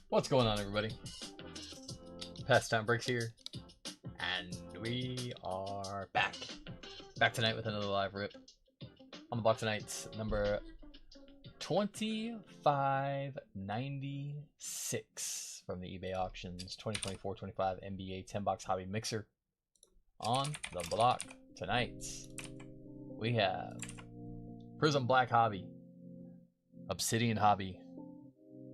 What's going on, everybody? Pastime Breaks here, and we are back tonight with another live rip on the box tonight's number 2596 from the eBay auctions 2024-25 NBA 10 box hobby mixer. On the block tonight we have PRIZM Black Hobby, Obsidian Hobby,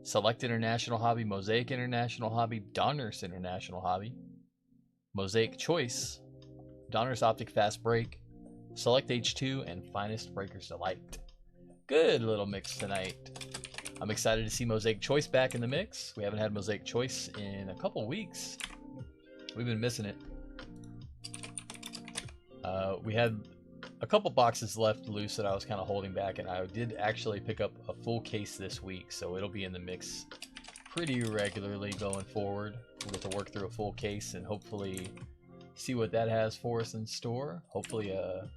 Select International Hobby, Mosaic International Hobby, Donruss International Hobby, Mosaic Choice, Donruss Optic Fast Break, Select H2, and Finest Breakers Delight. Good little mix tonight. I'm excited to see Mosaic Choice back in the mix. We haven't had Mosaic Choice in a couple weeks. We've been missing it. We had a couple boxes left loose that I was kind of holding back, and I did actually pick up a full case this week, so it'll be in the mix pretty regularly going forward. We'll get to work through a full case and hopefully see what that has for us in store. Hopefully a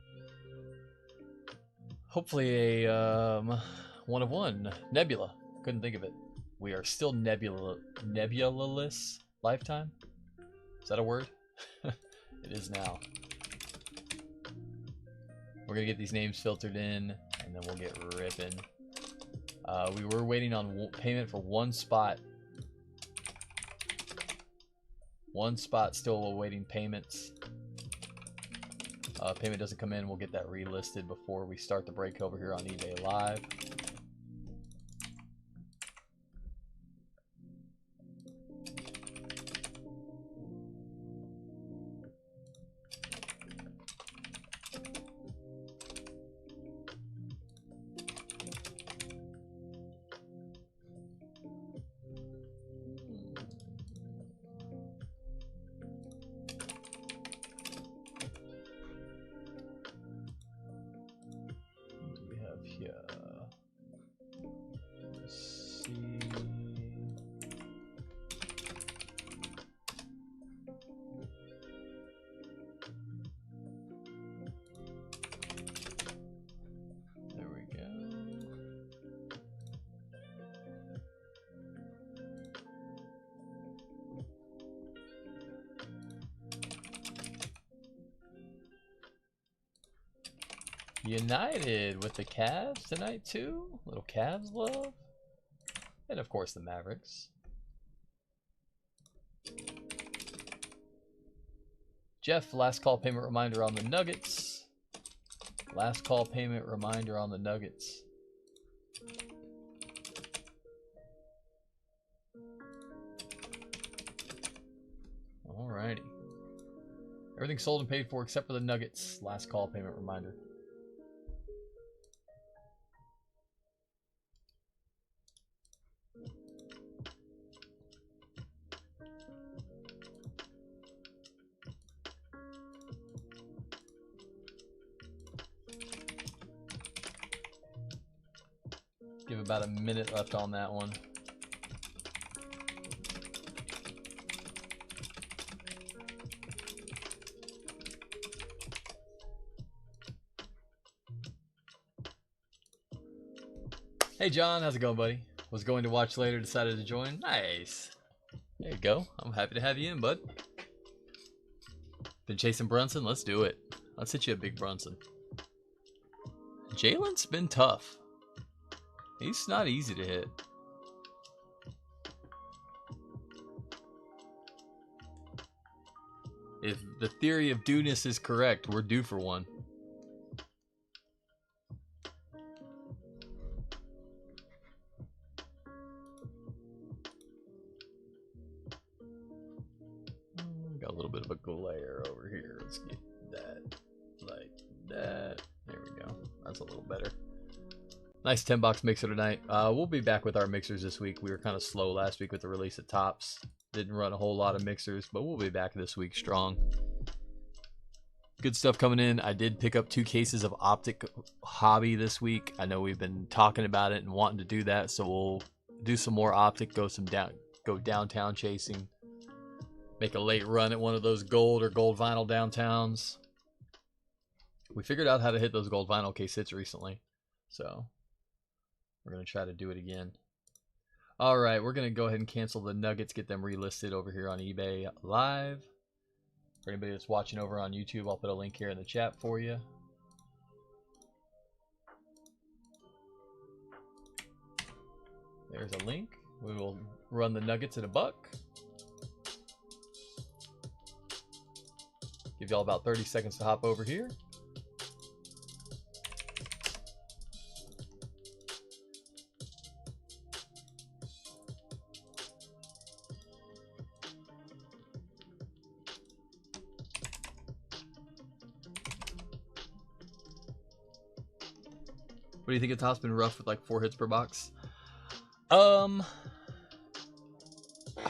one of one nebula. Couldn't think of it. We are still nebulaless lifetime. Is that a word? It is now. We're going to get these names filtered in, and then we'll get ripping. We were waiting on payment for one spot. One spot still awaiting payments. Payment doesn't come in, we'll get that relisted before we start the break over here on eBay Live. United with the Cavs tonight too. Little Cavs love. And of course the Mavericks. Jeff, last call payment reminder on the Nuggets. Last call payment reminder on the Nuggets. Alrighty. Everything sold and paid for except for the Nuggets. Last call payment reminder. Give about a minute left on that one. Hey John, how's it going, buddy? Was going to watch later, decided to join. Nice. There you go. I'm happy to have you in, bud. Been chasing Brunson? Let's do it. Let's hit you a big Brunson. Jalen's been tough. He's not easy to hit. If the theory of due-ness is correct, we're due for one. Got a little bit of a glare over here. Let's get that like that. There we go. That's a little better. Nice 10 box mixer tonight. We'll be back with our mixers this week. We were kind of slow last week with the release of Tops. Didn't run a whole lot of mixers, but we'll be back this week strong. Good stuff coming in. I did pick up 2 cases of Optic Hobby this week. I know we've been talking about it and wanting to do that, so we'll do some more Optic, go downtown chasing. Make a late run at one of those gold or gold vinyl downtowns. We figured out how to hit those gold vinyl case hits recently, so we're going to try to do it again. All right, we're gonna go ahead and cancel the nuggets, get them relisted over here on eBay Live. For anybody that's watching over on YouTube, I'll put a link here in the chat for you. There's a link. We will run the nuggets at $1. Give y'all about 30 seconds to hop over here. What do you think of Top's been rough with like 4 hits per box? I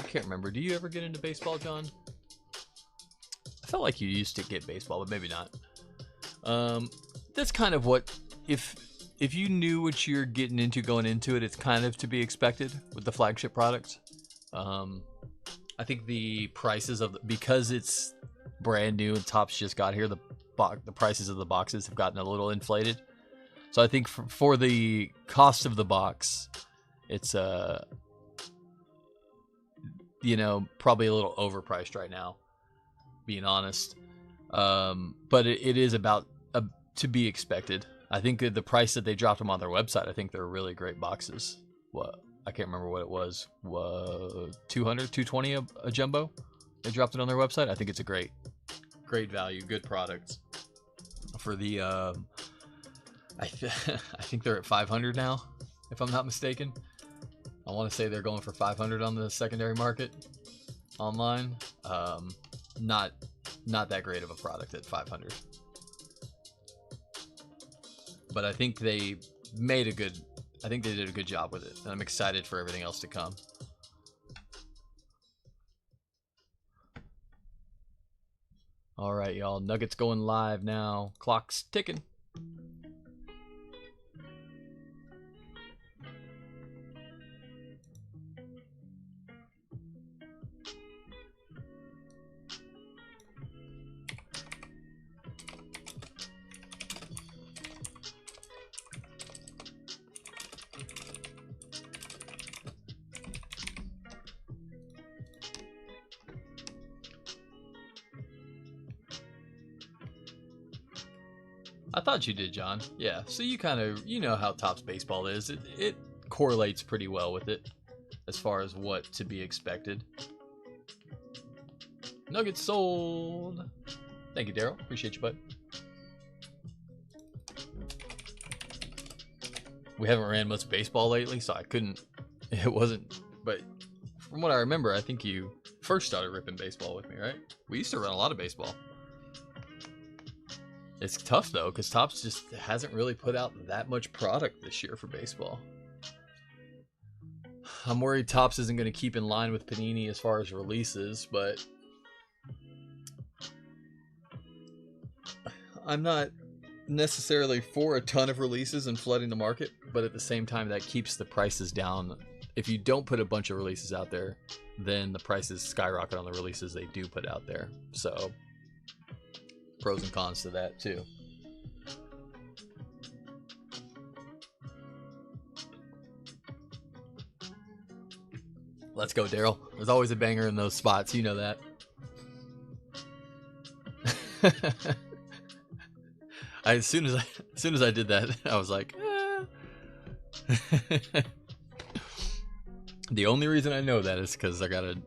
can't remember. Do you ever get into baseball, John? I felt like you used to get baseball, but maybe not. That's kind of what, if you knew what you're getting into going into it, it's kind of to be expected with the flagship product. I think the prices of because it's brand new and Topps just got here, the prices of the boxes have gotten a little inflated. So I think for the cost of the box, it's you know, probably a little overpriced right now, being honest. But it is about to be expected. I think the price that they dropped them on their website, I think they're really great boxes. What, I can't remember what it was. 200, 220 a jumbo. They dropped it on their website. I think it's a great value, good product. For the I think they're at 500 now, if I'm not mistaken. I want to say they're going for 500 on the secondary market online. Not that great of a product at 500. But I think they made a good, I think they did a good job with it, and I'm excited for everything else to come. All right, y'all, Nuggets going live now. Clock's ticking. I thought you did, John. Yeah, so you kind of, you know how Topps baseball is. It correlates pretty well with it as far as what to be expected. Nuggets sold. Thank you, Daryl. Appreciate you, bud. We haven't ran much baseball lately, so I couldn't. It wasn't. But from what I remember, I think you first started ripping baseball with me, right? We used to run a lot of baseball. It's tough though, because Topps just hasn't really put out that much product this year for baseball. I'm worried Topps isn't going to keep in line with Panini as far as releases, but I'm not necessarily for a ton of releases and flooding the market, but at the same time that keeps the prices down. If you don't put a bunch of releases out there, then the prices skyrocket on the releases they do put out there. So pros and cons to that too. Let's go, Daryl. There's always a banger in those spots. You know that. As soon as I did that, I was like, The only reason I know that is because I got a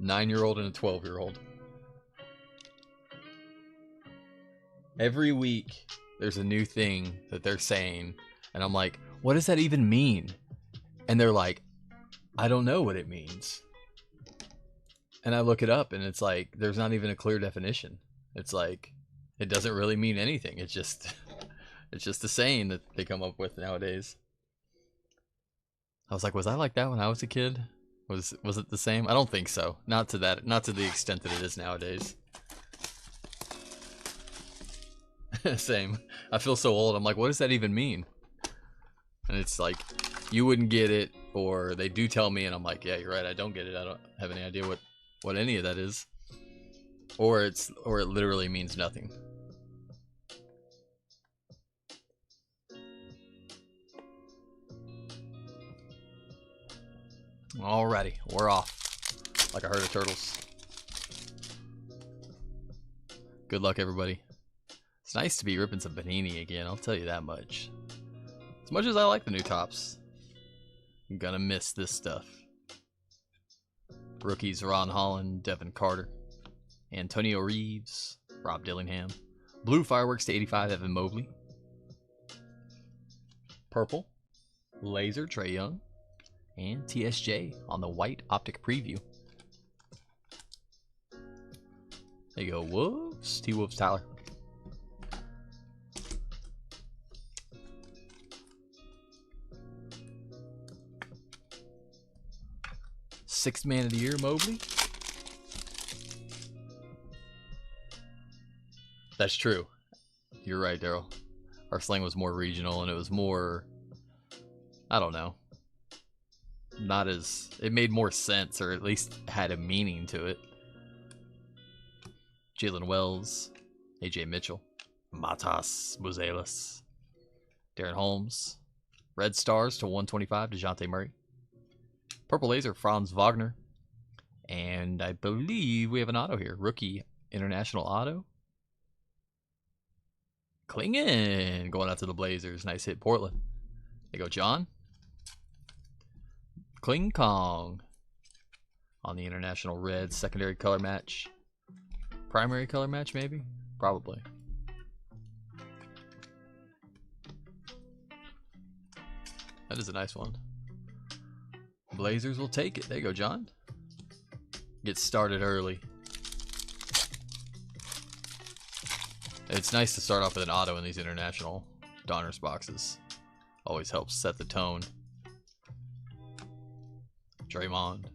9-year-old and a 12-year-old. Every week, there's a new thing that they're saying, and I'm like, what does that even mean? And they're like, I don't know what it means. And I look it up, and it's like, there's not even a clear definition. It's like, it doesn't really mean anything. It's just a saying that they come up with nowadays. I was like, was I like that when I was a kid? Was it the same? I don't think so. Not to the extent that it is nowadays. Same. I feel so old. I'm like, what does that even mean? And it's like, you wouldn't get it, or they do tell me, and I'm like, yeah, you're right, I don't get it. I don't have any idea what any of that is. Or it literally means nothing. Alrighty, we're off. Like a herd of turtles. Good luck, everybody. It's nice to be ripping some Panini again, I'll tell you that much. As much as I like the new tops, I'm gonna miss this stuff. Rookies: Ron Holland, Devin Carter, Antonio Reeves, Rob Dillingham. Blue Fireworks to 85, Evan Mobley. Purple, Laser, Trae Young. And TSJ on the white Optic Preview. There you go, Wolves. T-Wolves Tyler. Sixth man of the year, Mobley. That's true. You're right, Daryl. Our slang was more regional and it was more, I don't know. Not as, it made more sense, or at least had a meaning to it. Jalen Wells, AJ Mitchell, Matas Buzelis, Darren Holmes, Red Stars to 125, DeJounte Murray, Purple Laser, Franz Wagner, and I believe we have an auto here, rookie international auto. Klingen going out to the Blazers, nice hit, Portland. There you go, John. Kling Kong on the international red, secondary color match. Primary color match, maybe? Probably. That is a nice one. Blazers will take it. There you go, John. Get started early. It's nice to start off with an auto in these international Donruss boxes. Always helps set the tone. Draymond,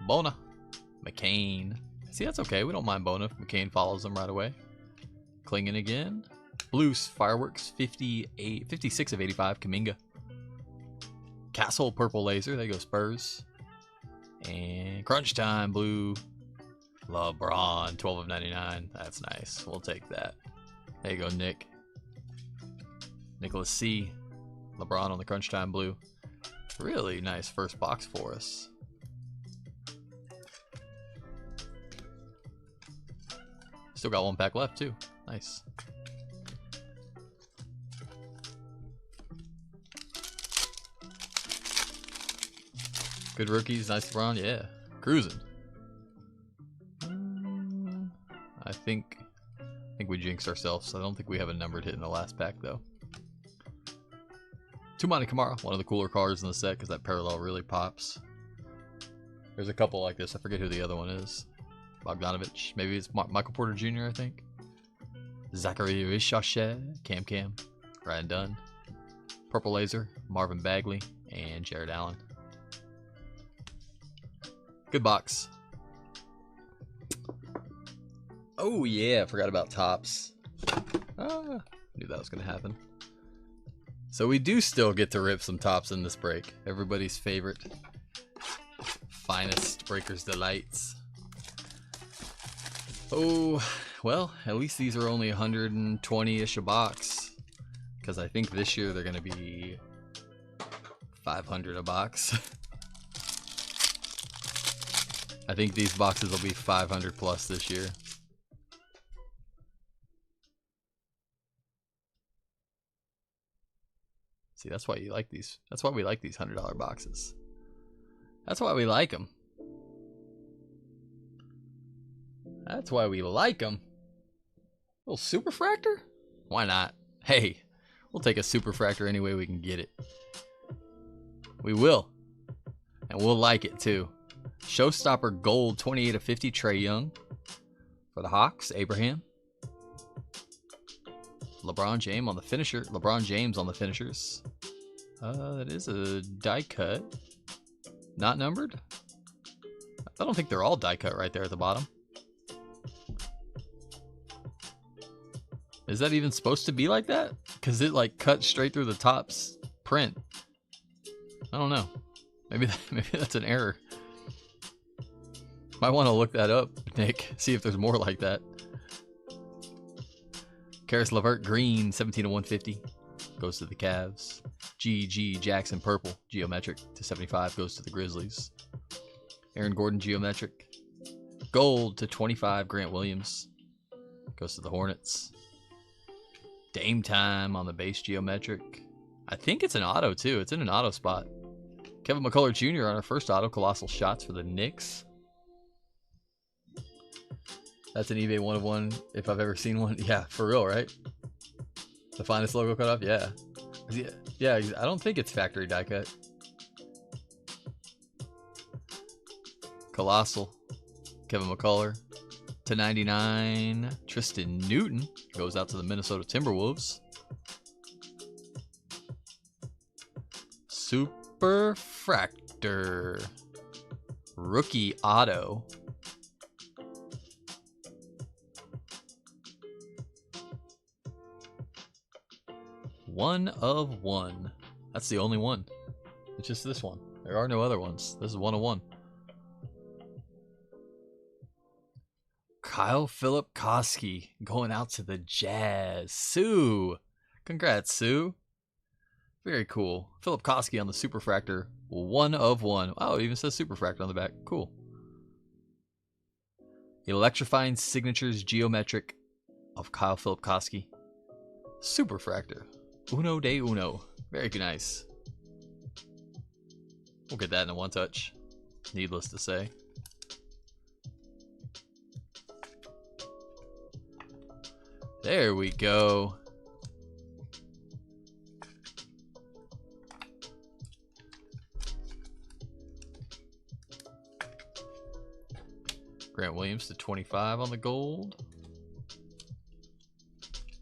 Bona, McCain. See, that's okay. We don't mind Bona if McCain follows them right away. Klingen again. Blues Fireworks, 56 of 85, Kuminga. Castle, Purple Laser. There you go, Spurs. And Crunch Time, Blue. LeBron, 12 of 99. That's nice. We'll take that. There you go, Nick. Nicholas C. LeBron on the Crunch Time Blue. Really nice first box for us. Still got one pack left too. Nice. Good rookies, nice LeBron, yeah. Cruising. I think we jinxed ourselves. I don't think we have a numbered hit in the last pack though. Tumani Kamara, one of the cooler cards in the set because that parallel really pops. There's a couple like this. I forget who the other one is. Bogdanovich. Maybe it's Michael Porter Jr., I think. Zachary Richachet. Cam. Ryan Dunn. Purple Laser. Marvin Bagley. And Jared Allen. Good box. Oh yeah, forgot about tops. Knew that was going to happen. So we do still get to rip some tops in this break. Everybody's favorite. Finest Breakers Delights. Oh, well, at least these are only 120-ish a box. Because I think this year they're going to be 500 a box. I think these boxes will be 500 plus this year. See, that's why you like these. That's why we like these $100 boxes. That's why we like them. That's why we like them. Little super fractor? Why not? Hey, we'll take a super fractor any way we can get it. We will. And we'll like it too. Showstopper Gold 28 of 50, Trae Young. For the Hawks, Abraham. LeBron James on the finisher. LeBron James on the finishers. That is a die cut. Not numbered? I don't think they're all die cut right there at the bottom. Is that even supposed to be like that? Because it like cut straight through the top's print. I don't know. Maybe that's an error. Might want to look that up, Nick. See if there's more like that. Karis LeVert Green, 17 of 150. Goes to the Cavs. GG Jackson purple geometric to 75 goes to the Grizzlies. Aaron Gordon geometric. Gold to 25 Grant Williams goes to the Hornets. Dame Time on the base geometric. I think it's an auto too. It's in an auto spot. Kevin McCullough Jr. on our first auto. Colossal shots for the Knicks. That's an eBay 1 of 1 if I've ever seen one. Yeah, for real, right? The finest logo cut off? Yeah. Yeah, I don't think it's factory die cut. Colossal. Kevin McCullough. To 99. Tristan Newton goes out to the Minnesota Timberwolves. Super Fractor. Rookie auto. One of 1. That's the only one. It's just this one. There are no other ones. This is 1 of 1. Kyle Philip Koski going out to the Jazz. Sue. Congrats, Sue. Very cool. Philip Koski on the Super Fractor. 1 of 1. Oh, it even says Super Fractor on the back. Cool. Electrifying Signatures Geometric of Kyle Philip Koski. Super Fractor. Uno de uno. Very nice. We'll get that in a one touch. Needless to say. There we go. Grant Williams to 25 on the gold.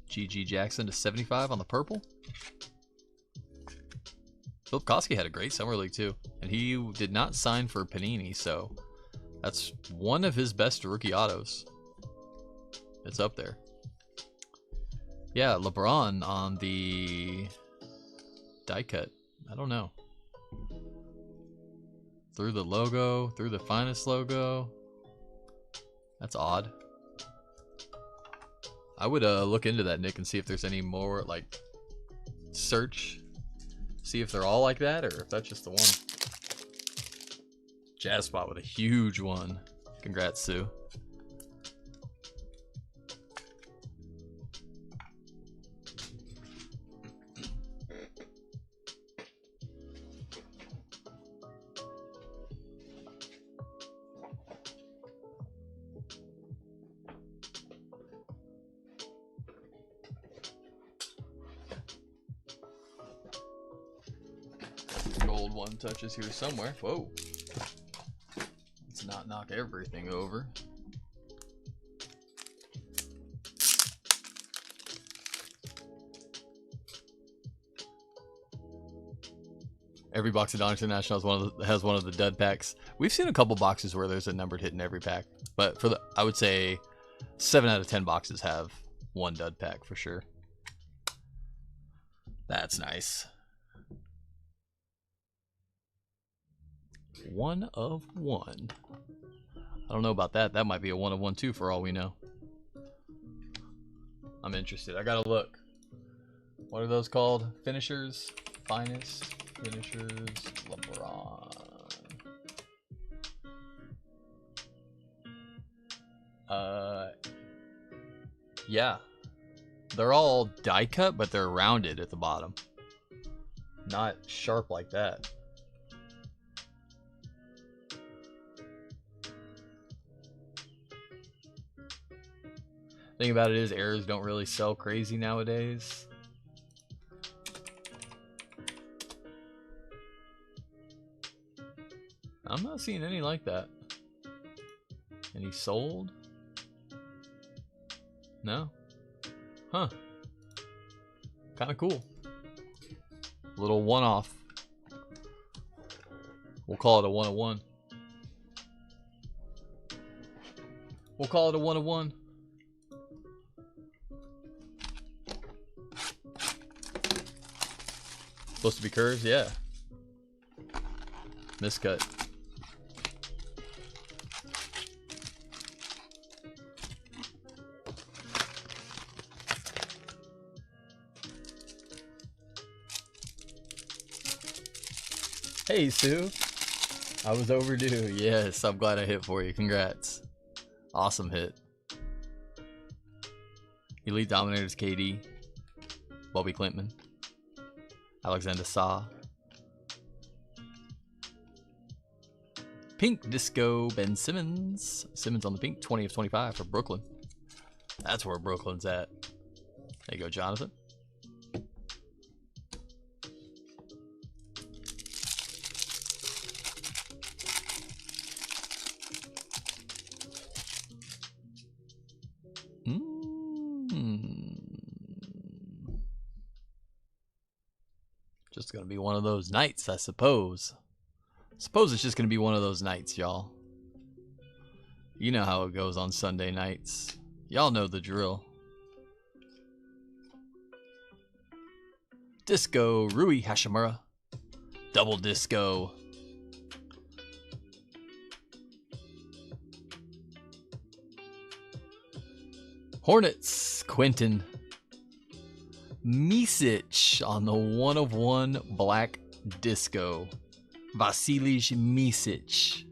GG Jackson to 75 on the purple. Philip Koski had a great summer league too, and he did not sign for Panini, so that's one of his best rookie autos. It's up there. Yeah, LeBron on the die cut. I don't know. Through the logo, through the finest logo. That's odd. I would look into that, Nick, and see if there's any more, like, search. See if they're all like that, or if that's just the one. Jazz spot with a huge one. Congrats, Sue. Gold one touches here somewhere. Whoa. Let's not knock everything over. Every box of Donner International has one of the dud packs. We've seen a couple boxes where there's a numbered hit in every pack, but for the, I would say 7 out of 10 boxes have one dud pack for sure. That's nice. 1 of 1. I don't know about that. That might be a 1 of 1 too, for all we know. I'm interested. I gotta look. What are those called? Finishers? Finest? Finishers? LeBron. Yeah. They're all die cut, but they're rounded at the bottom. Not sharp like that. Thing about it is errors don't really sell crazy nowadays. I'm not seeing any like that. Any sold? No? Huh. Kinda cool. Little one-off. We'll call it a 1 of 1. We'll call it a 1 of 1. Supposed to be curves? Yeah. Miscut. Hey, Sue. I was overdue. Yes, I'm glad I hit for you. Congrats. Awesome hit. Elite Dominators KD. Bobby Clintman. Alexander Saw. Pink Disco Ben Simmons. Simmons on the pink. 20 of 25 for Brooklyn. That's where Brooklyn's at. There you go, Jonathan. Just gonna be one of those nights, I suppose. Suppose it's just gonna be one of those nights, y'all. You know how it goes on Sunday nights. Y'all know the drill. Disco Rui Hashimura. Double disco. Hornets Quentin Misic on the 1 of 1 black disco. Vasilij Misic.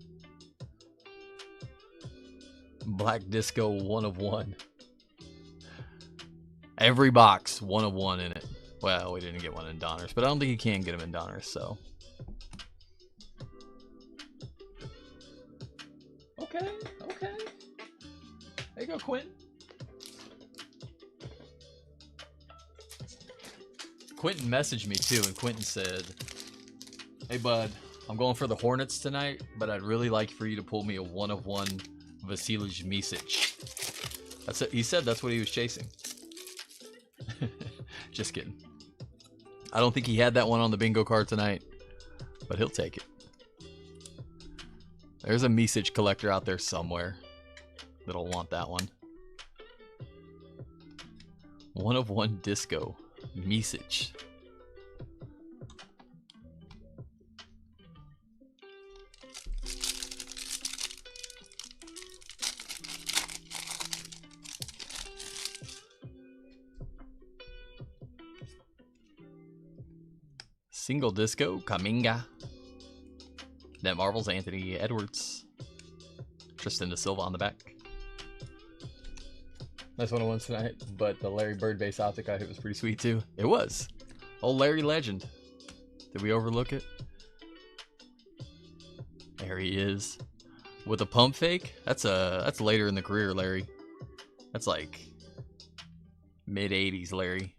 Black disco 1 of 1. Every box 1 of 1 in it. Well, we didn't get one in Donruss, but I don't think you can get them in Donruss, so. Okay, okay. There you go, Quentin. Quentin messaged me too, and Quentin said, "Hey bud, I'm going for the Hornets tonight, but I'd really like for you to pull me a 1 of 1 Vasilij Misic." That's it. He said that's what he was chasing. Just kidding. I don't think he had that one on the bingo card tonight, but he'll take it. There's a Misic collector out there somewhere that'll want that one. 1 of 1 disco. Misic. Single disco, Kaminga. Net Marvels, Anthony Edwards. Tristan Da Silva on the back. Nice 1-on-1 tonight, but the Larry Bird base optic I hit was pretty sweet too. It was. Old Larry legend. Did we overlook it? There he is. With a pump fake? That's later in the career, Larry. That's like mid-80s, Larry.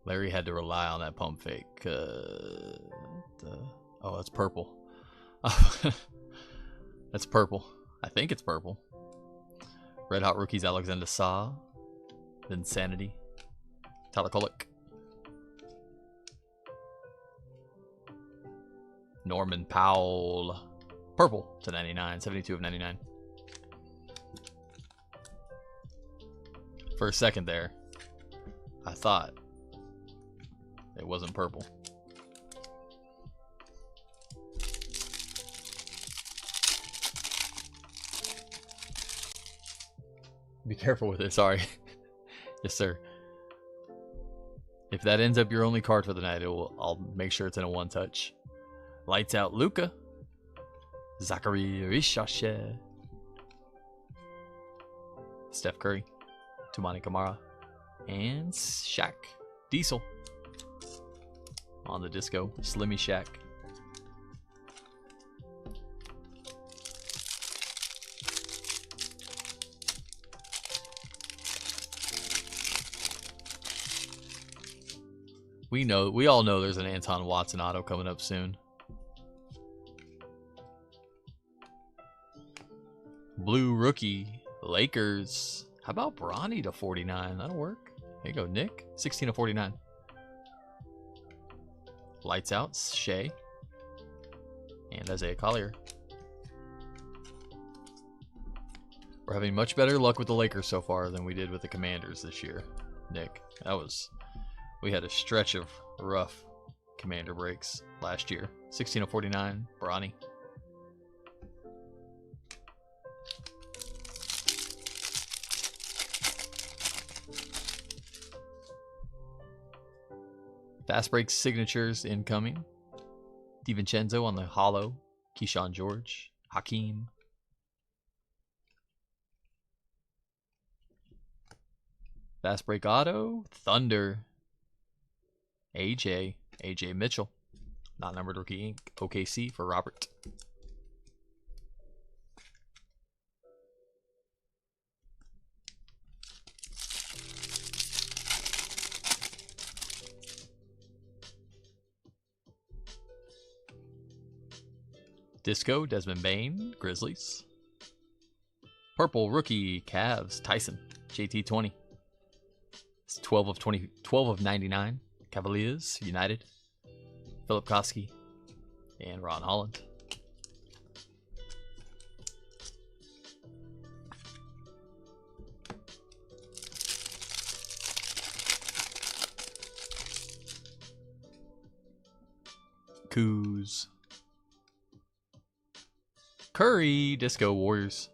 Larry had to rely on that pump fake. Oh, that's purple. That's purple. I think it's purple. Red Hot Rookies, Alexander Saw. Insanity. Tyler Kolek. Norman Powell. Purple to 99. 72 of 99. For a second there, I thought it wasn't purple. Be careful with it, sorry. Yes, sir. If that ends up your only card for the night, I'll make sure it's in a 1-touch. Lights out Luka. Zachary Rishashe. Steph Curry. Tumani Kamara. And Shaq. Diesel. On the disco. Slimmy Shaq. We all know there's an Anton Watson auto coming up soon. Blue rookie, Lakers. How about Bronny to 49? That'll work. Here you go, Nick. 16 of 49. Lights out, Shea. And Isaiah Collier. We're having much better luck with the Lakers so far than we did with the Commanders this year, Nick. We had a stretch of rough Commander breaks last year. 16 of 49, Bronny. Fast break signatures incoming. DiVincenzo on the hollow. Keyshawn George. Hakeem. Fast break auto. Thunder. AJ Mitchell. Not numbered rookie ink. OKC for Robert. Disco, Desmond Bain, Grizzlies. Purple rookie, Cavs, Tyson, JT20. It's 12 of 20, 12 of 99. Cavaliers, United. Philip Koski and Ron Holland. Kuz. Curry, Disco Warriors.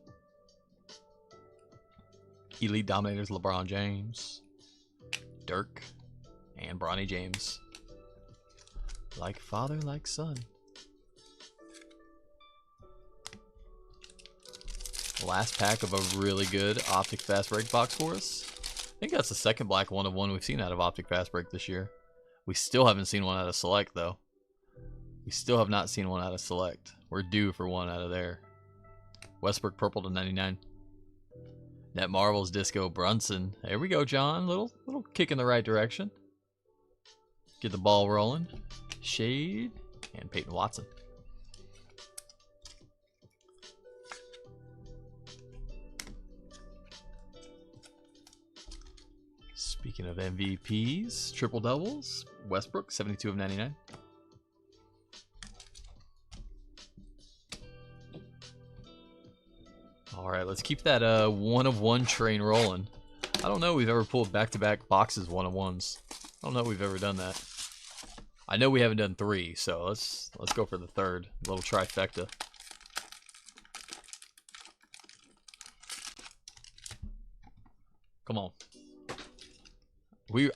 Elite Dominators, LeBron James. Dirk. And Bronny James. Like father, like son. Last pack of a really good Optic Fast Break box for us. I think that's the second black 1 of 1 we've seen out of Optic Fast Break this year. We still haven't seen one out of Select, though. We still have not seen one out of Select. We're due for one out of there. Westbrook purple to 99. Net Marvels Disco Brunson. There we go, John. Little kick in the right direction. Get the ball rolling. Shade and Peyton Watson. Speaking of MVPs, triple doubles. Westbrook 72 of 99. All right, let's keep that 1 of 1 train rolling. I don't know if we've ever pulled back-to-back boxes 1 of 1s. I don't know if we've ever done that. I know we haven't done 3, so let's go for the third. Little trifecta. Come on.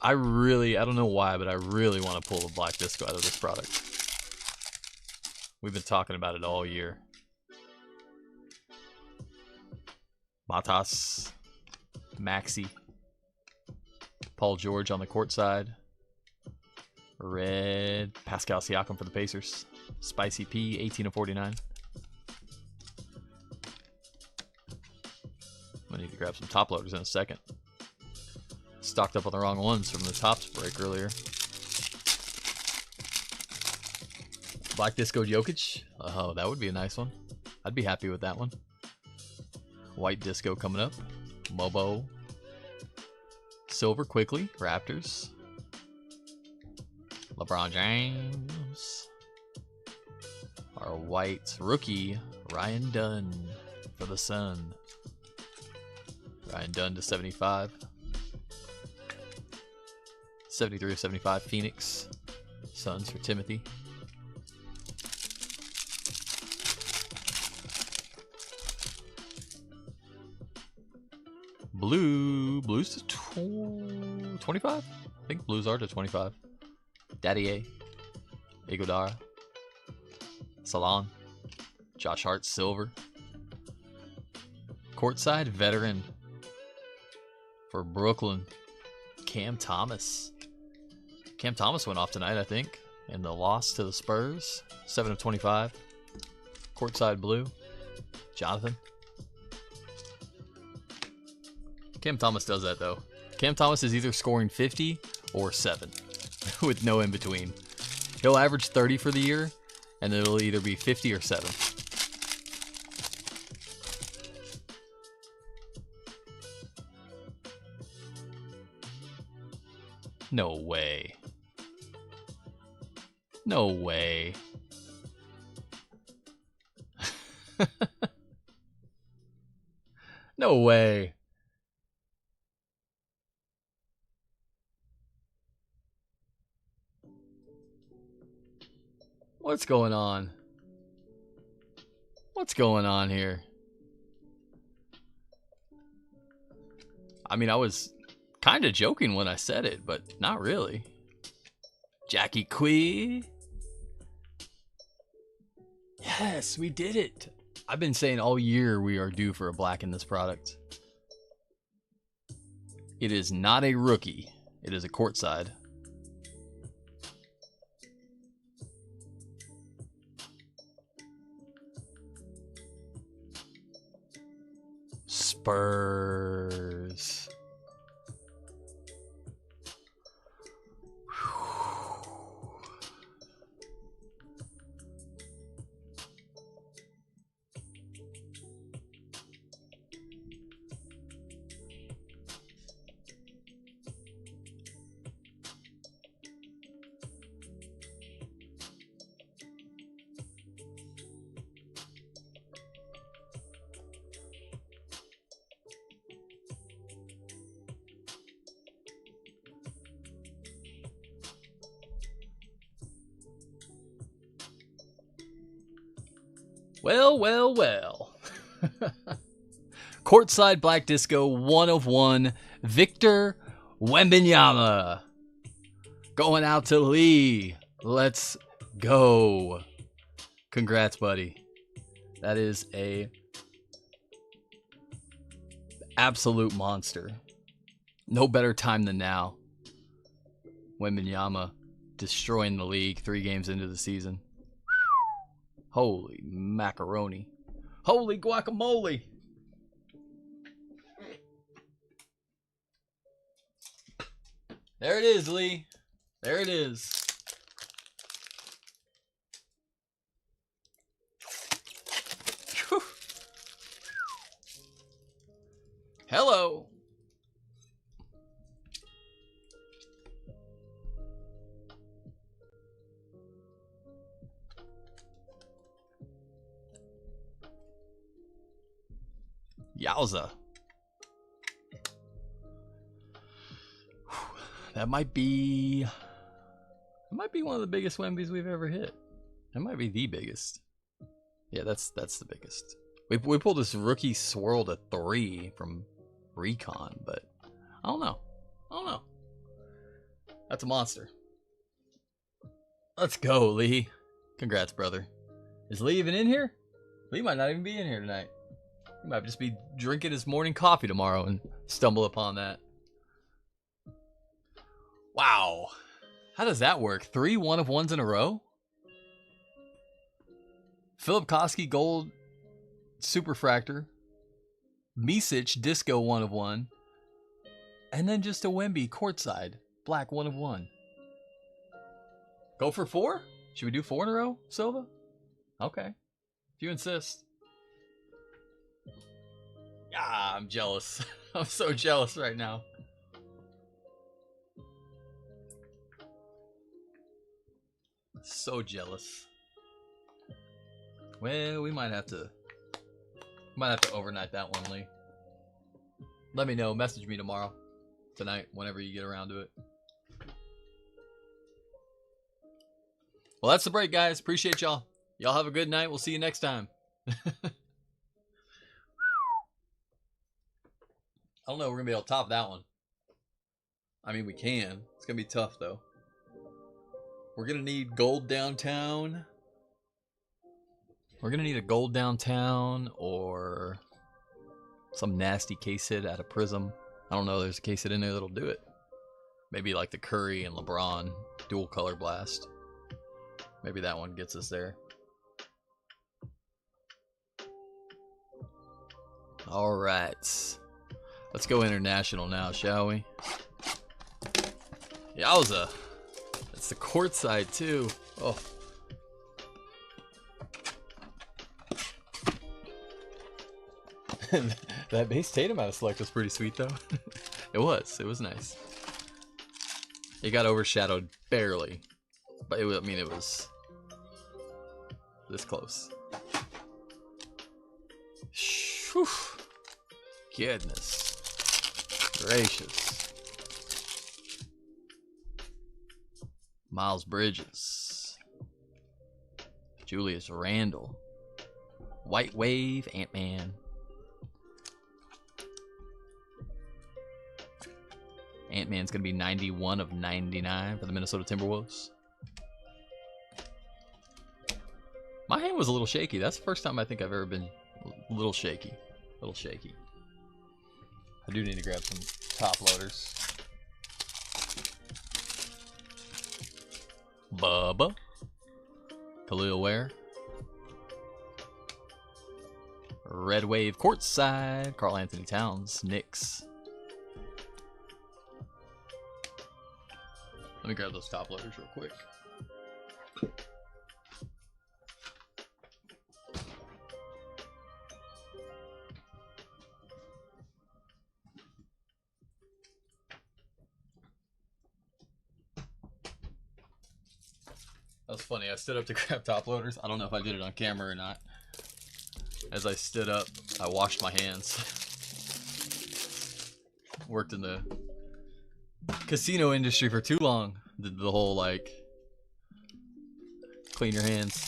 I don't know why, but I really want to pull the Black Disco out of this product. We've been talking about it all year. Matas, Maxi, Paul George on the court side. Red, Pascal Siakam for the Pacers. Spicy P, 18 of 49. I need to grab some top loaders in a second. Stocked up on the wrong ones from the tops break earlier. Black Disco Jokic. Oh, that would be a nice one. I'd be happy with that one. White Disco coming up. Mobo. Silver quickly. Raptors. LeBron James. Our white rookie, Ryan Dunn for the Sun. Ryan Dunn to 75. 73 of 75, Phoenix. Suns for Timothy. Blues to 25? I think blues are to 25. Daddy A. Iguodala. Salon. Josh Hart, silver. Courtside veteran for Brooklyn. Cam Thomas. Cam Thomas went off tonight, I think, in the loss to the Spurs. 7 of 25. Courtside blue. Jonathan. Cam Thomas does that, though. Cam Thomas is either scoring 50 or 7 with no in between. He'll average 30 for the year, and it'll either be 50 or 7. No way. No way. No way. What's going on? What's going on here? I mean, I was kind of joking when I said it, but not really. Jackie Quee. Yes, we did it. I've been saying all year we are due for a black in this product. It is not a rookie. It is a courtside. Spurs. Well, well, well. Courtside Black Disco 1 of 1. Victor Wembanyama. Going out to Lee. Let's go. Congrats, buddy. That is a absolute monster. No better time than now. Wembanyama destroying the league 3 games into the season. Holy macaroni. Holy guacamole. There it is, Lee. There it is. Whew. Hello. Yowza. That might be one of the biggest Wembies we've ever hit. That might be the biggest. Yeah, that's the biggest. We pulled this rookie swirl to 3 from Recon, but I don't know. That's a monster. Let's go, Lee. Congrats, brother. Is Lee even in here? Lee might not even be in here tonight. He might just be drinking his morning coffee tomorrow and stumble upon that. Wow. How does that work? 3 1 of 1s in a row? Philip Koski Gold Superfractor. Misic Disco 1 of 1. And then just a Wemby Courtside Black 1 of 1. Go for 4? Should we do 4 in a row, Silva? Okay. If you insist. Ah, I'm jealous. I'm so jealous right now. So jealous. Well, we might have to overnight that one, Lee. Let me know. Message me tomorrow, tonight, whenever you get around to it. Well, that's the break, guys. Appreciate y'all. Y'all have a good night. We'll see you next time. I don't know if we're going to be able to top that one. I mean, we can. It's going to be tough, though. We're going to need gold downtown. We're going to need a gold downtown or some nasty case hit out of PRIZM. I don't know. There's a case hit in there that'll do it. Maybe like the Curry and LeBron dual color blast. Maybe that one gets us there. All right. Let's go international now, shall we? Yowza. That's the courtside, too. Oh. That base Tatum out of select was pretty sweet, though. It was nice. It got overshadowed barely. But it was this close. Whew. Goodness gracious. Miles Bridges. Julius Randle. White Wave, Ant-Man. Ant-Man's going to be 91 of 99 for the Minnesota Timberwolves. My hand was a little shaky. That's the first time I think I've ever been a little shaky. A little shaky. I do need to grab some top loaders. Bubba. Khalil Ware. Red Wave courtside. Karl Anthony Towns. Knicks. Let me grab those top loaders real quick. That was funny. I stood up to grab top loaders. I don't know if I did it on camera or not. As I stood up, I washed my hands. Worked in the casino industry for too long. Did the whole like clean your hands.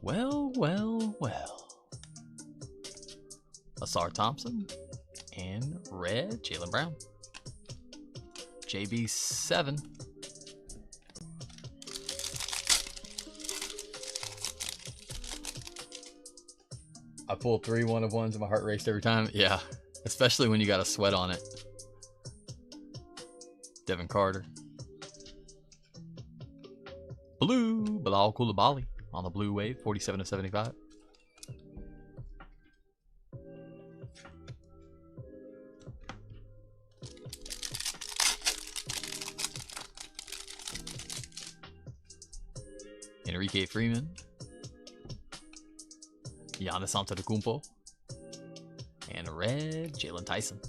Well, well, well. Asar Thompson and red Jaylen Brown. JB7. I pulled 3 1-of-1s and my heart raced every time. Yeah, especially when you got a sweat on it. Devin Carter. Blue Bilal Coulibaly on the blue wave, 47/75. Enrique Freeman. Giannis Antetokounmpo. And red Jalen Tyson.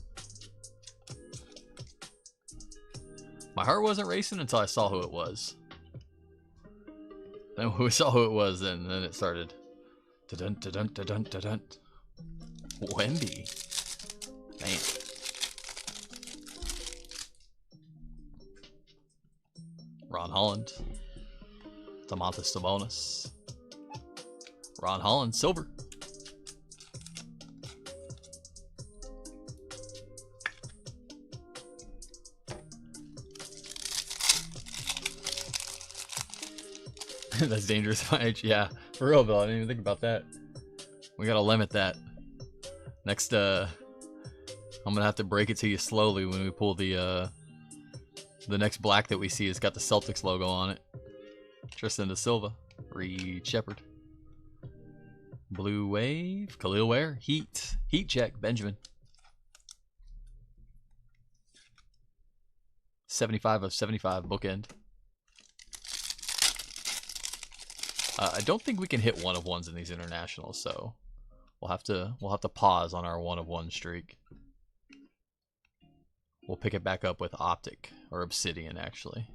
My heart wasn't racing until I saw who it was. Then when we saw who it was, then it started. Da-dun, da-dun, da-dun, da-dun. Wemby. Man. Ron Holland. Domantas Sabonis. Ron Holland, silver. That's dangerous. Yeah, for real, Bill. I didn't even think about that. We gotta limit that. Next, I'm gonna have to break it to you slowly when we pull the next black that we see. It's got the Celtics logo on it. Tristan Da Silva, Reed Shepard. Blue Wave, Khalil Ware, Heat check, Benjamin. 75/75 bookend. I don't think we can hit 1-of-1s in these internationals, so we'll have to pause on our 1-of-1 streak. We'll pick it back up with Optic or Obsidian actually.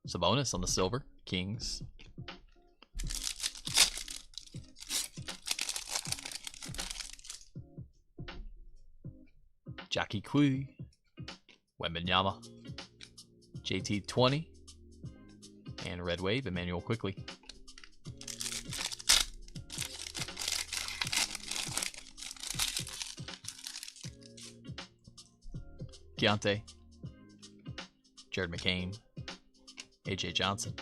Sabonis on the silver, Kings. Jackie Kui, Wembanyama, JT20, and Red Wave, Emmanuel Quickly. Keontae, Jared McCain, AJ Johnson,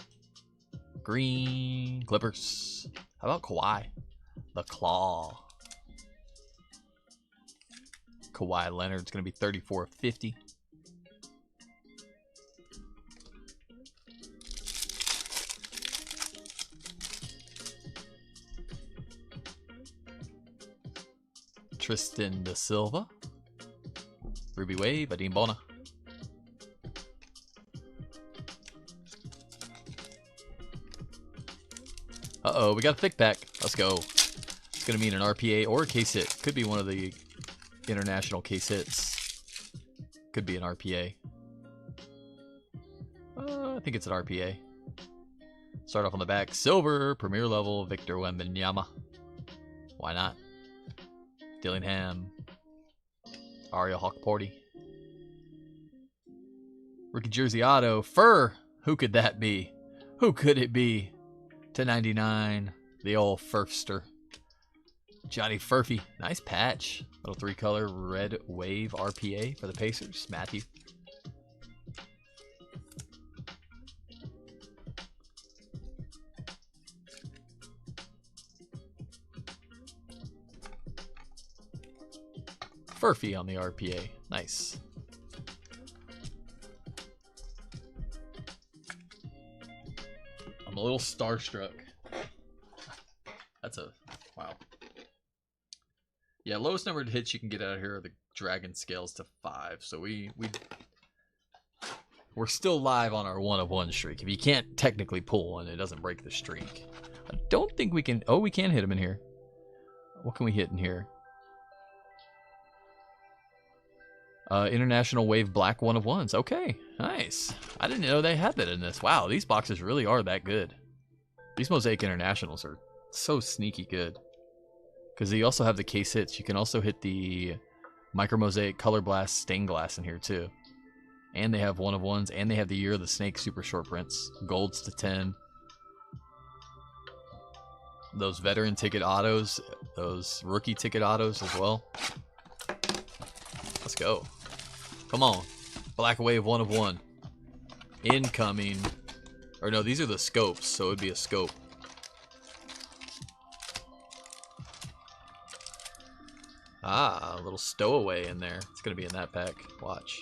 Green Clippers. How about Kawhi? The Claw. Kawhi Leonard's going to be 34/50. Tristan Da Silva. Ruby Wave, Adim Bona. Uh-oh, we got a thick pack. Let's go. It's going to mean an RPA or a case hit. Could be one of the international case hits. Could be an RPA. I think it's an RPA. Start off on the back. Silver, premier level, Victor Wembanyama. Why not? Dillingham. Ariel Hawkporty. Rookie jersey auto. Fur. Who could that be? Who could it be? /99. The old Furfster. Johnny Furphy. Nice patch. Little 3-color red wave RPA for the Pacers. Matthew. Furphy on the RPA. Nice. I'm a little starstruck. That's a wow. Yeah, lowest number of hits you can get out of here are the dragon scales to 5. So we're still live on our 1 of 1 streak. If you can't technically pull one, it doesn't break the streak. I don't think we can. Oh, we can hit him in here. What can we hit in here? International Wave Black 1 of 1s. Okay, nice. I didn't know they had that in this. Wow, these boxes really are that good. These Mosaic Internationals are so sneaky good. Because they also have the case hits. You can also hit the Micro Mosaic Color Blast Stained Glass in here too. And they have 1 of 1s. And they have the Year of the Snake super short prints. Golds to 10. Those veteran ticket autos. Those rookie ticket autos as well. Let's go. Come on. Black Wave 1 of 1. Incoming. Or no, these are the scopes, so it would be a scope. Ah, a little stowaway in there. It's going to be in that pack. Watch.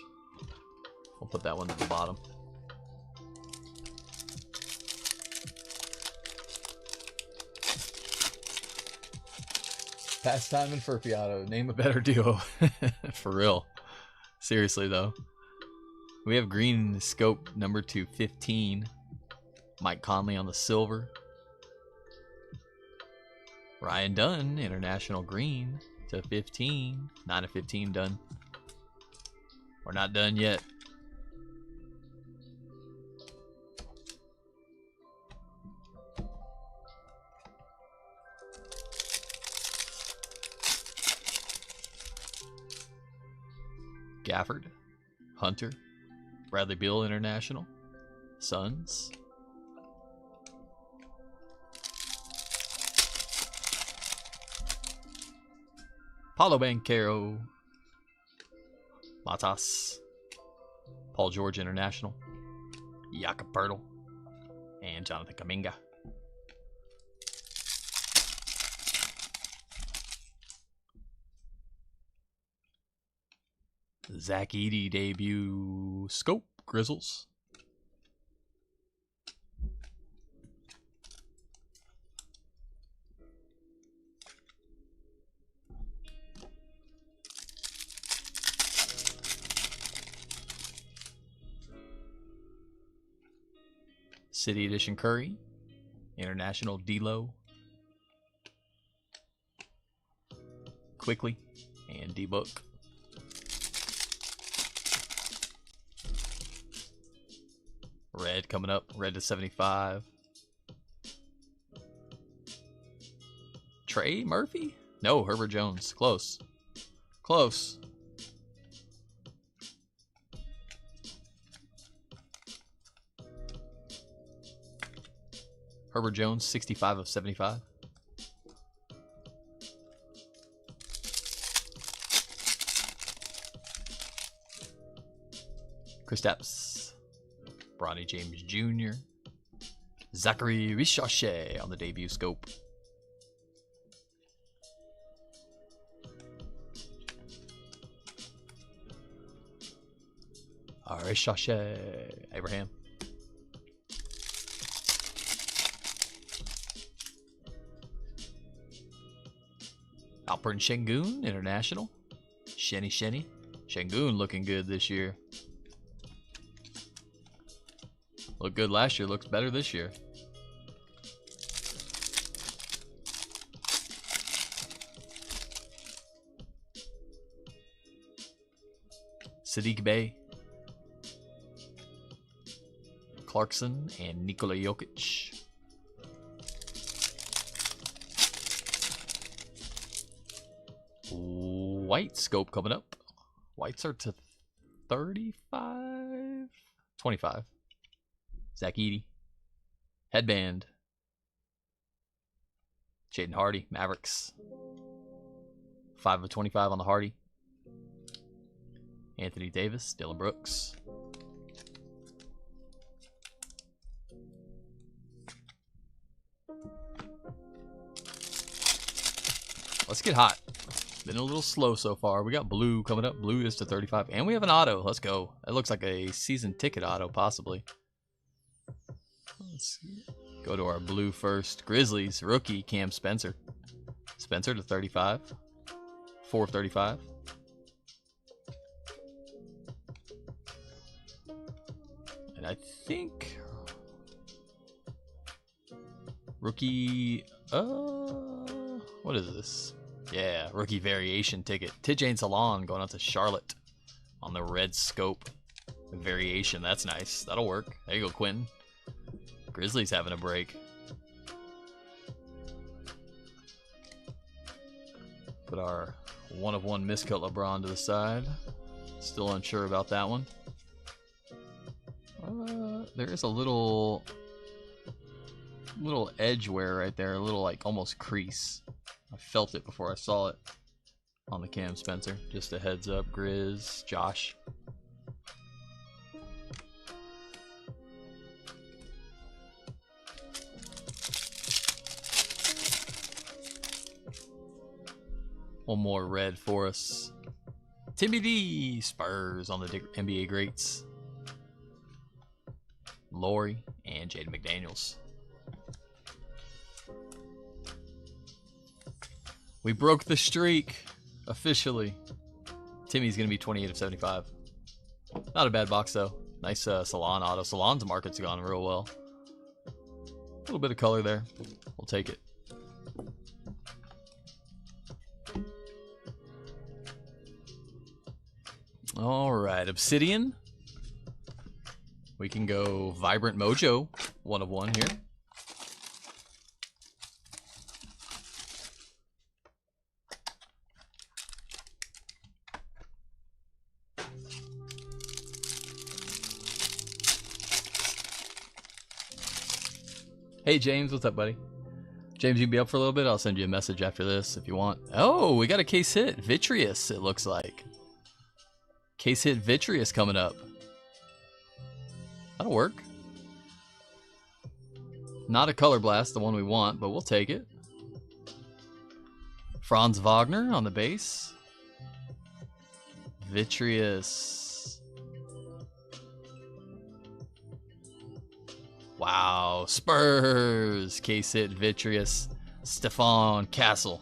We'll put that one at the bottom. Pastime and Furphy Auto. Name a better duo. For real. Seriously, though. We have green scope number 215. Mike Conley on the silver. Ryan Dunn, international green to 15. 9 of 15 done. We're not done yet. Gafford, Hunter, Bradley Beal International, Suns. Paulo Banchero, Matas, Paul George International, Jakob Pertl, and Jonathan Kuminga. Zach Edey debut scope Grizzles. City Edition Curry, International D'Lo, Quickly, and D-Book. Red coming up, red to 75. Trey Murphy? No, Herbert Jones. Close. Close. Herbert Jones, 65 of 75. Kristaps, Bronny James Jr., Zachary Richochet on the debut scope. Richochet, Abraham. Alpern Şengün, International. Shenny. Şengün looking good this year. Looked good last year, looks better this year. Sadiq Bey, Clarkson, and Nikola Jokic. White scope coming up. Whites are to 35, 25. Zach Edey, headband. Jaden Hardy, Mavericks. 5 of 25 on the Hardy. Anthony Davis, Dylan Brooks. Let's get hot. been a little slow so far. We got blue coming up. Blue is to 35. And we have an auto. Let's go. It looks like a season ticket auto, possibly. Let's go to our blue first. Grizzlies, rookie, Cam Spencer. Spencer to 35. 4 of 35. And I think... Rookie... what is this? Yeah, rookie variation ticket. Tijane Salon going out to Charlotte on the red scope. Variation, that's nice. That'll work. There you go, Quentin. Grizzlies having a break. Put our 1 of 1 miscut LeBron to the side. Still unsure about that one. There is a little edge wear right there, a little like almost crease. I felt it before I saw it on the Cam Spencer. Just a heads up, Grizz, Josh. One more red for us. Timmy D, Spurs on the NBA greats. Laurie and Jaden McDaniels. We broke the streak officially. Timmy's going to be 28 of 75. Not a bad box though. Nice Salon auto. Salon's market's gone real well. A little bit of color there. We'll take it. All right, Obsidian. We can go Vibrant Mojo, 1 of 1 here. Hey James, what's up, buddy? James, you can be up for a little bit? I'll send you a message after this if you want. Oh, we got a case hit. Vitreous, it looks like. Case hit Vitreous coming up. That'll work. Not a Color Blast, the one we want, but we'll take it. Franz Wagner on the base. Vitreous. Wow, Spurs. Case hit Vitreous. Stefan Castle.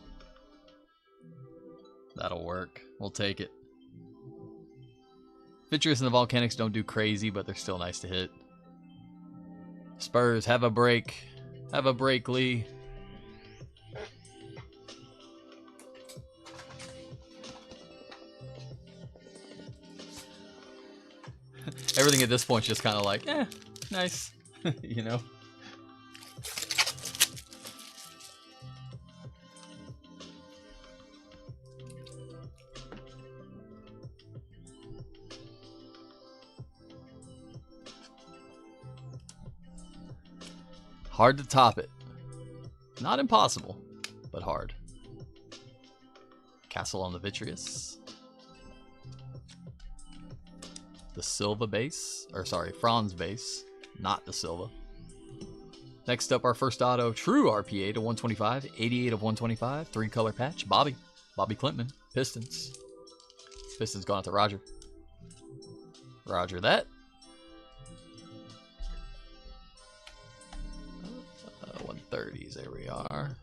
That'll work. We'll take it. Vitreous and the Volcanics don't do crazy, but they're still nice to hit. Spurs, have a break. Have a break, Lee. Everything at this point is just kind of like, nice. You know? Hard to top it. Not impossible, but hard. Castle on the Vitreous. The Silva base, or sorry, Franz base, not the Silva. Next up, our first auto, true RPA to 125, 88 of 125, 3-color patch, Bobby Klintman, Pistons. Pistons going out to Roger. Roger that. 130s, there we are.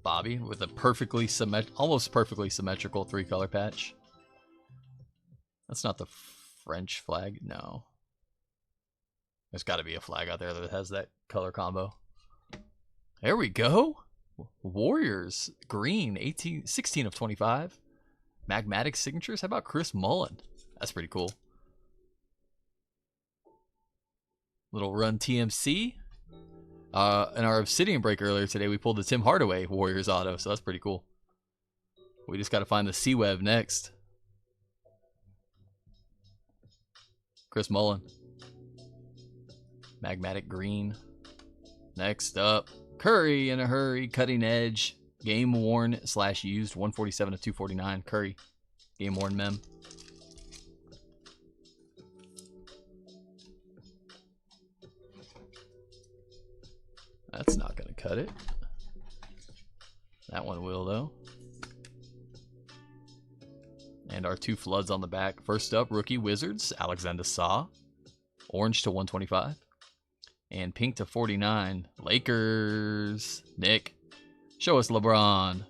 Bobby with a almost perfectly symmetrical 3-color patch. That's not the French flag, no. There's got to be a flag out there that has that color combo. There we go. Warriors, green, 16 of 25. Magmatic signatures. How about Chris Mullen? That's pretty cool. Little run TMC. In our Obsidian break earlier today, we pulled the Tim Hardaway Warriors auto, so that's pretty cool. We just got to find the C-Web next. Chris Mullen. Magmatic green. Next up, Curry in a hurry, cutting edge, game worn / used, 147 of 249. Curry, game worn mem. That's not gonna cut it. That one will though. And our 2 floods on the back. First up, rookie Wizards, Alexander Saw. Orange to 125. And pink to 49, Lakers. Nick, show us LeBron.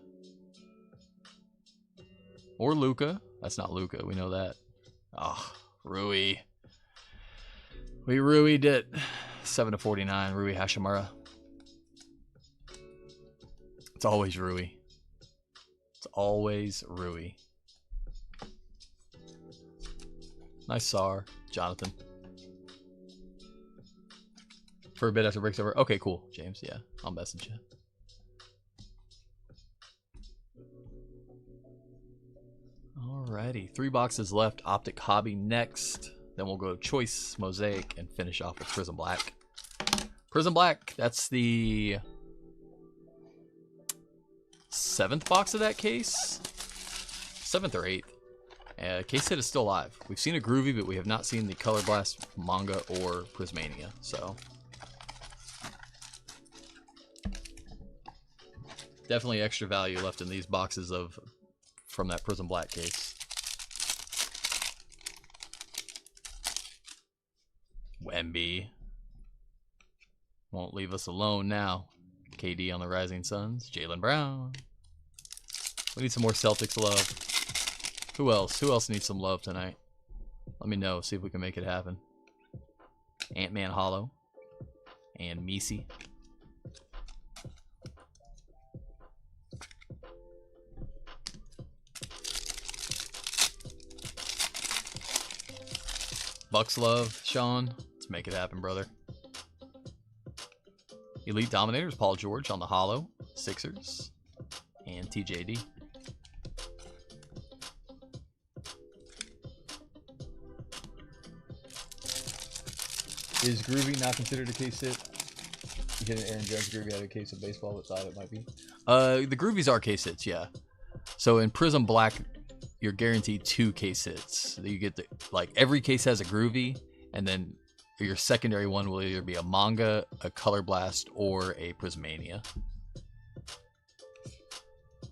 Or Luka. That's not Luka, we know that. Ah, oh, Rui. We Rui'd it. 7 to 49, Rui Hashimura. It's always Rui. It's always Rui. Nice SAR, Jonathan. For a bit after breaks over. Okay, cool, James. Yeah, I'll message you. Alrighty, 3 boxes left. Optic Hobby next. Then we'll go Choice, Mosaic, and finish off with Prism Black. Prism Black, that's the 7th box of that case. 7th or 8th. Case hit is still alive. We've seen a Groovy, but we have not seen the Color Blast manga or Prismania. So definitely extra value left in these boxes from that Prism Black case. Wemby won't leave us alone now. KD on the Rising Suns. Jaylen Brown. We need some more Celtics love. Who else? Who else needs some love tonight? Let me know. See if we can make it happen. Ant-Man Hollow. And Misi. Bucks love, Sean. Let's make it happen, brother. Elite Dominators, Paul George on the Hollow. Sixers. And TJD. Is Groovy not considered a case hit? You hit an Aaron Judge Groovy out of a case of baseball, but thought it might be. The Groovies are case hits, yeah. So in Prism Black, you're guaranteed 2 case hits. You get the, like, every case has a Groovy, and then your secondary one will either be a manga, a Color Blast, or a Prismania.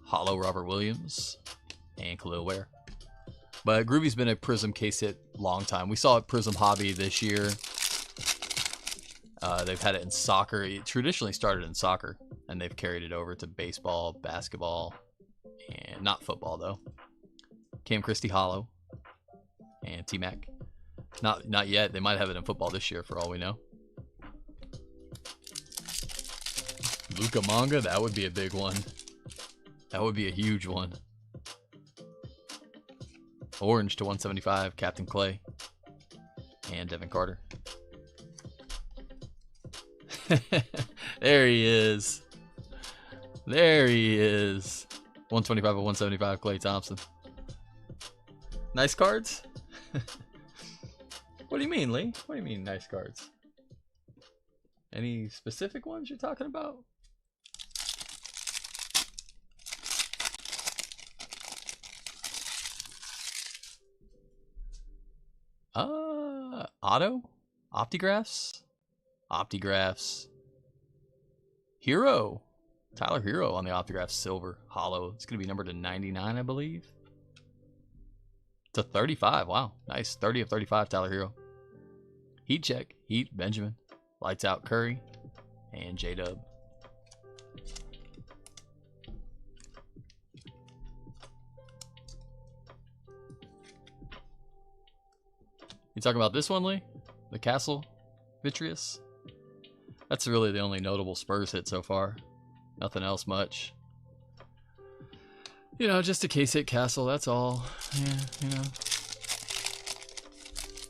Hollow Robert Williams and Khalil Ware. But Groovy's been a Prism case hit long time. We saw it Prism Hobby this year. They've had it in soccer. It traditionally started in soccer, and they've carried it over to baseball, basketball, and not football though. Cam Christie Hollow and T-Mac. Not yet. They might have it in football this year for all we know. Luka manga, that would be a big one. That would be a huge one. Orange to 175, Captain Clay and Devin Carter. There he is. There he is. 125 of 175, Klay Thompson. Nice cards? What do you mean, Lee? What do you mean, nice cards? Any specific ones you're talking about? Auto? Optigraphs? Optigraphs. Hero. Tyler Hero on the Optigraphs Silver Hollow. It's going to be numbered to 99, I believe. To 35. Wow. Nice. 30 of 35, Tyler Hero. Heat check. Heat, Benjamin. Lights out, Curry. And J-Dub. You talking about this one, Lee? The Castle Vitreous? That's really the only notable Spurs hit so far. Nothing else much. You know, just a case hit Castle, that's all. Yeah, you know.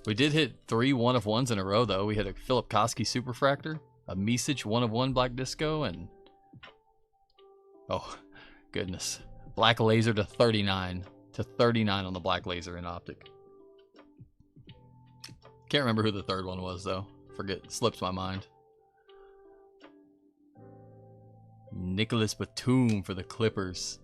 We did hit 3 1-of-1s in a row, though. We hit a Philip Koski Superfractor, a Misic 1-of-1 Black Disco, and... oh, goodness. Black Laser to 39. To 39 on the Black Laser in Optic. Can't remember who the third one was, though. Slips my mind. Nicholas Batum for the Clippers.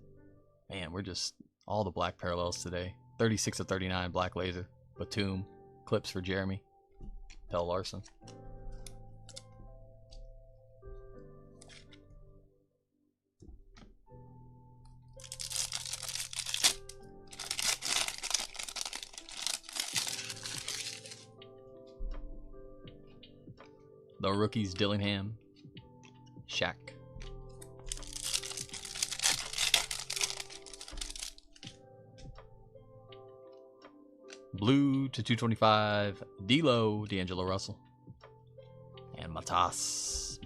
Man, we're just all the black parallels today. 36 of 39, Black Laser. Batum. Clips for Jeremy. Pell Larson. The rookies, Dillingham, Shaq. Blue to 225, D'Lo, D'Angelo Russell. And Matas,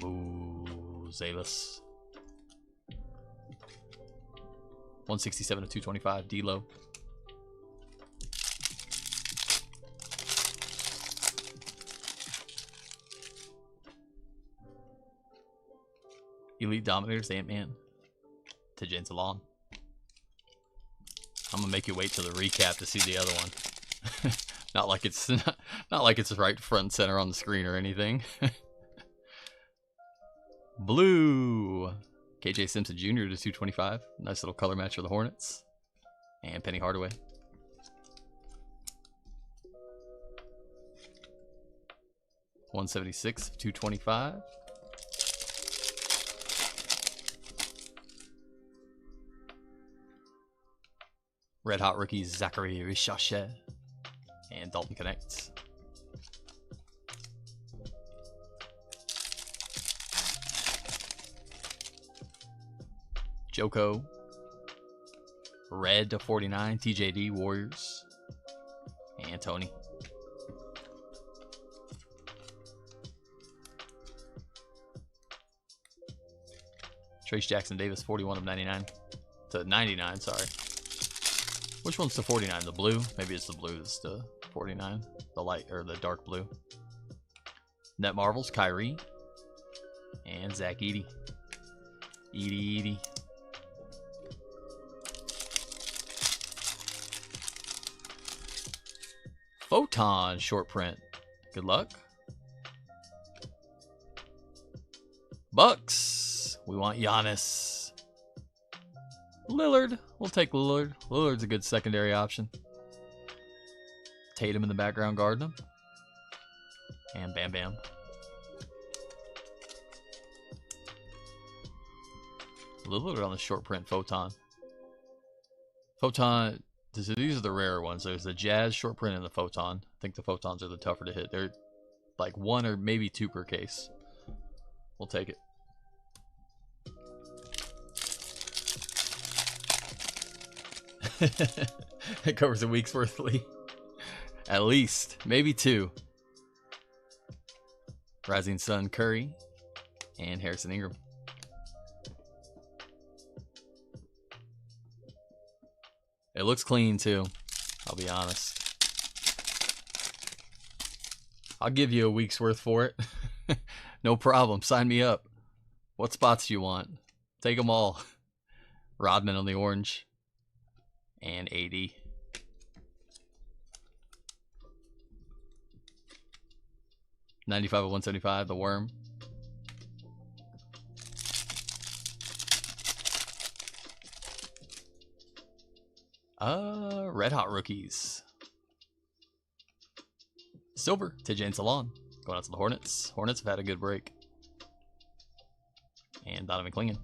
Zalus. 167 to 225, D'Lo. Elite Dominators, Ant-Man to Jane Salon. I'm gonna make you wait till the recap to see the other one. not like it's right front and center on the screen or anything. Blue, KJ Simpson Jr. to 225. Nice little color match for the Hornets. And Penny Hardaway. $176, 225. Red Hot rookies Zachary Richachet and Dalton Connects. Joko. Red to 49, TJD Warriors. And Tony. Trace Jackson Davis, 41 of 99. To 99, sorry. Which one's the 49? The blue? Maybe it's the blue that's the 49. The light or the dark blue. Net Marvels, Kyrie. And Zach Edey. Edey. Photon short print. Good luck. Bucks. We want Giannis. Lillard. We'll take Lillard. Lillard's a good secondary option. Tatum in the background guarding him. And Bam Bam. Lillard on the short print Photon. Photon, these are the rare ones. There's the Jazz short print and the Photon. I think the Photons are the tougher to hit. They're like 1 or maybe 2 per case. We'll take it. It covers a week's worth, Lee. At least. Maybe 2. Rising Sun Curry and Harrison Ingram. It looks clean too, I'll be honest. I'll give you a week's worth for it. No problem. Sign me up. What spots do you want? Take them all. Rodman on the orange. And 80. $95 of 175, the worm. Red Hot rookies. Silver to Jane Salon. Going out to the Hornets. Hornets have had a good break. And Donovan Clingan.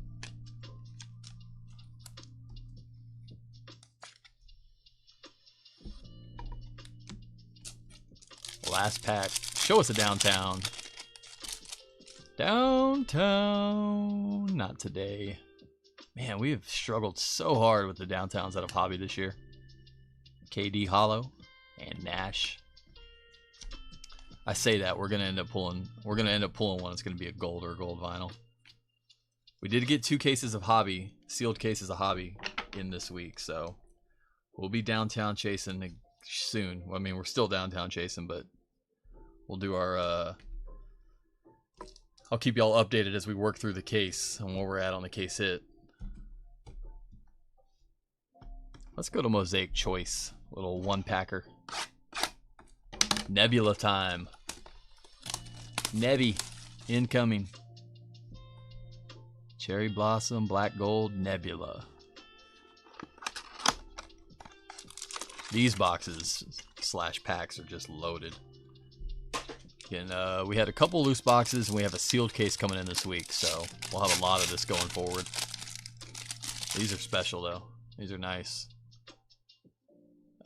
Last pack. Show us a downtown. Downtown. Not today. Man, we have struggled so hard with the downtowns out of hobby this year. KD Hollow and Nash. I say that we're gonna end up pulling one. It's gonna be a gold or a gold vinyl. We did get 2 cases of hobby, sealed cases of hobby in this week, so we'll be downtown chasing soon. I mean, we're still downtown chasing, but we'll do our I'll keep y'all updated as we work through the case and where we're at on the case hit. Let's go to Mosaic Choice. Little 1-packer. Nebula time. Nebby. Incoming. Cherry Blossom, Black Gold, Nebula. These boxes / packs are just loaded. Again, we had a couple loose boxes and we have a sealed case coming in this week, so we'll have a lot of this going forward. These are special though. These are nice.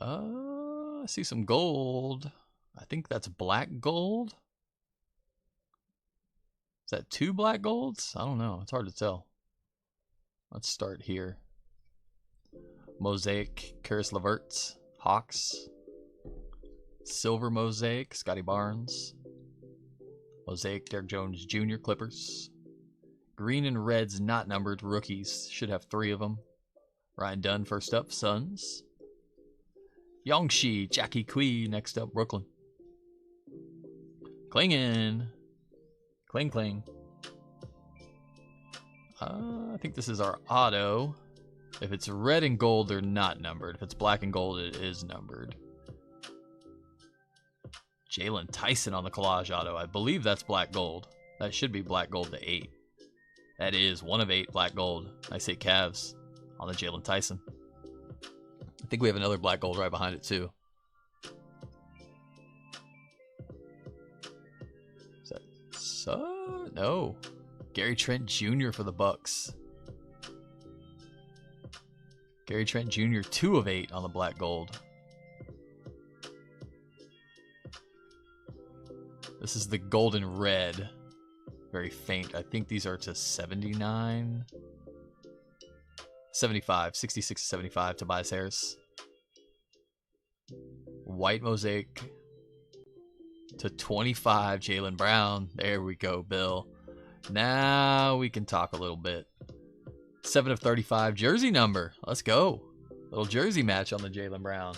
I see some gold. I think that's black gold. Is that 2 black golds? I don't know. It's hard to tell. Let's start here. Mosaic, Karis Leverts, Hawks. Silver Mosaic, Scotty Barnes. Mosaic, Derek Jones Jr., Clippers. Green and reds not numbered, rookies. Should have 3 of them. Ryan Dunn first up, Suns. Yongshi, Jackie Kui next up, Brooklyn. Klingin. Kling Kling. I think this is our auto. If it's red and gold, they're not numbered. If it's black and gold, it is numbered. Jalen Tyson on the collage auto. I believe that's black gold. That should be black gold to 8. That is 1 of 8 black gold. Nice 8 Cavs on the Jalen Tyson. I think we have another black gold right behind it too. Is that so? No. Gary Trent Jr. for the Bucks. Gary Trent Jr. 2 of 8 on the black gold. This is the golden red. Very faint. I think these are to 79. 75. 66 to 75. Tobias Harris. White Mosaic to 25. Jaylen Brown. There we go, Bill. Now we can talk a little bit. 7 of 35. Jersey number. Let's go. Little jersey match on the Jaylen Brown.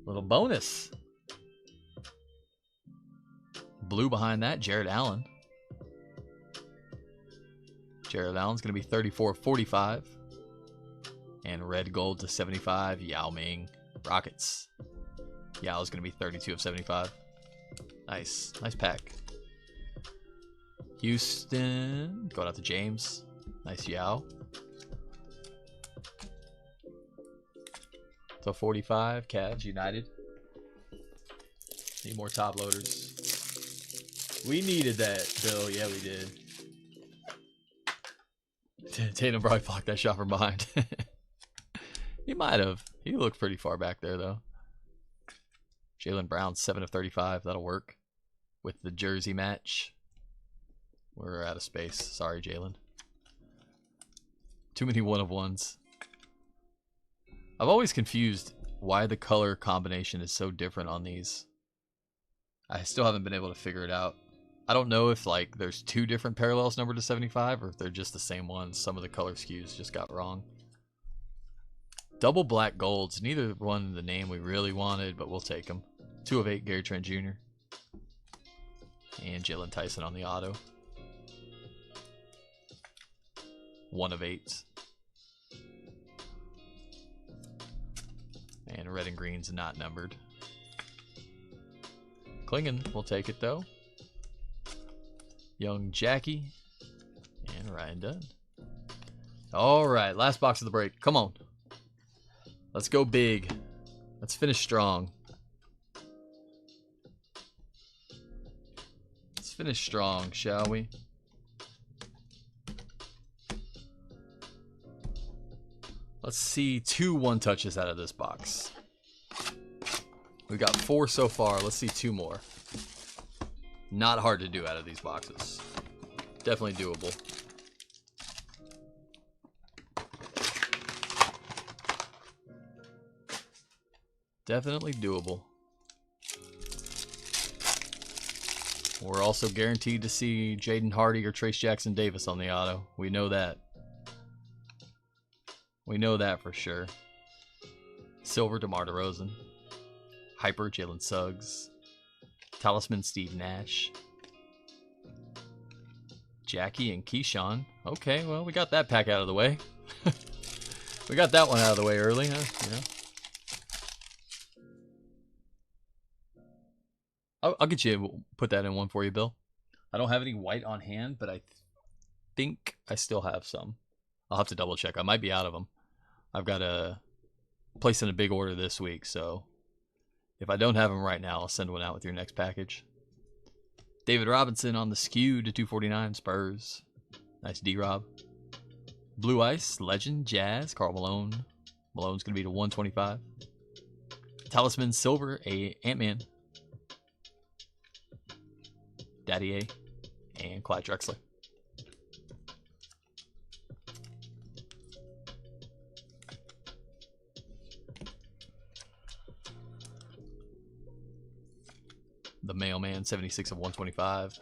Little bonus. Blue behind that, Jared Allen. Jared Allen's going to be 34-45. And red gold to 75, Yao Ming. Rockets. Yao's going to be 32 of 75. Nice. Nice pack. Houston. Going out to James. Nice Yao. To 45, Cavs United. Need more top loaders. We needed that, Bill. Yeah, we did. Tatum probably blocked that shot from behind. He might have. He looked pretty far back there, though. Jaylen Brown, 7 of 35. That'll work with the jersey match. We're out of space. Sorry, Jaylen. Too many 1 of 1s. I've always confused why the color combination is so different on these. I still haven't been able to figure it out. I don't know if like there's 2 different parallels numbered to 75 or if they're just the same ones. Some of the color skews just got wrong. Double black golds. Neither one the name we really wanted, but we'll take them. 2 of 8 Gary Trent Jr. And Jalen Tyson on the auto. 1 of 8. And red and green's not numbered. Klingen, we'll take it though. Young Jackie. And Ryan Dunn. Alright, last box of the break. Come on. Let's go big. Let's finish strong. Let's finish strong, shall we? Let's see 2 1-touches out of this box. We've got 4 so far. Let's see 2 more. Not hard to do out of these boxes. Definitely doable. Definitely doable. We're also guaranteed to see Jaden Hardy or Trace Jackson Davis on the auto. We know that. We know that for sure. Silver, DeMar DeRozan. Hyper, Jalen Suggs. Talisman, Steve Nash. Jackie and Keyshawn. Okay, well, we got that pack out of the way. We got that one out of the way early, huh? Yeah. I'll get you, put that in one for you, Bill. I don't have any white on hand, but I think I still have some. I'll have to double check. I might be out of them. I've got to place in a big order this week, so if I don't have them right now, I'll send one out with your next package. David Robinson on the skew to 249 Spurs. Nice D-Rob. Blue Ice, Legend, Jazz, Karl Malone. Malone's going to be to 125. Talisman, Silver, Ant-Man. Daddy A. and Clyde Drexler. The Mailman, 76 of 125.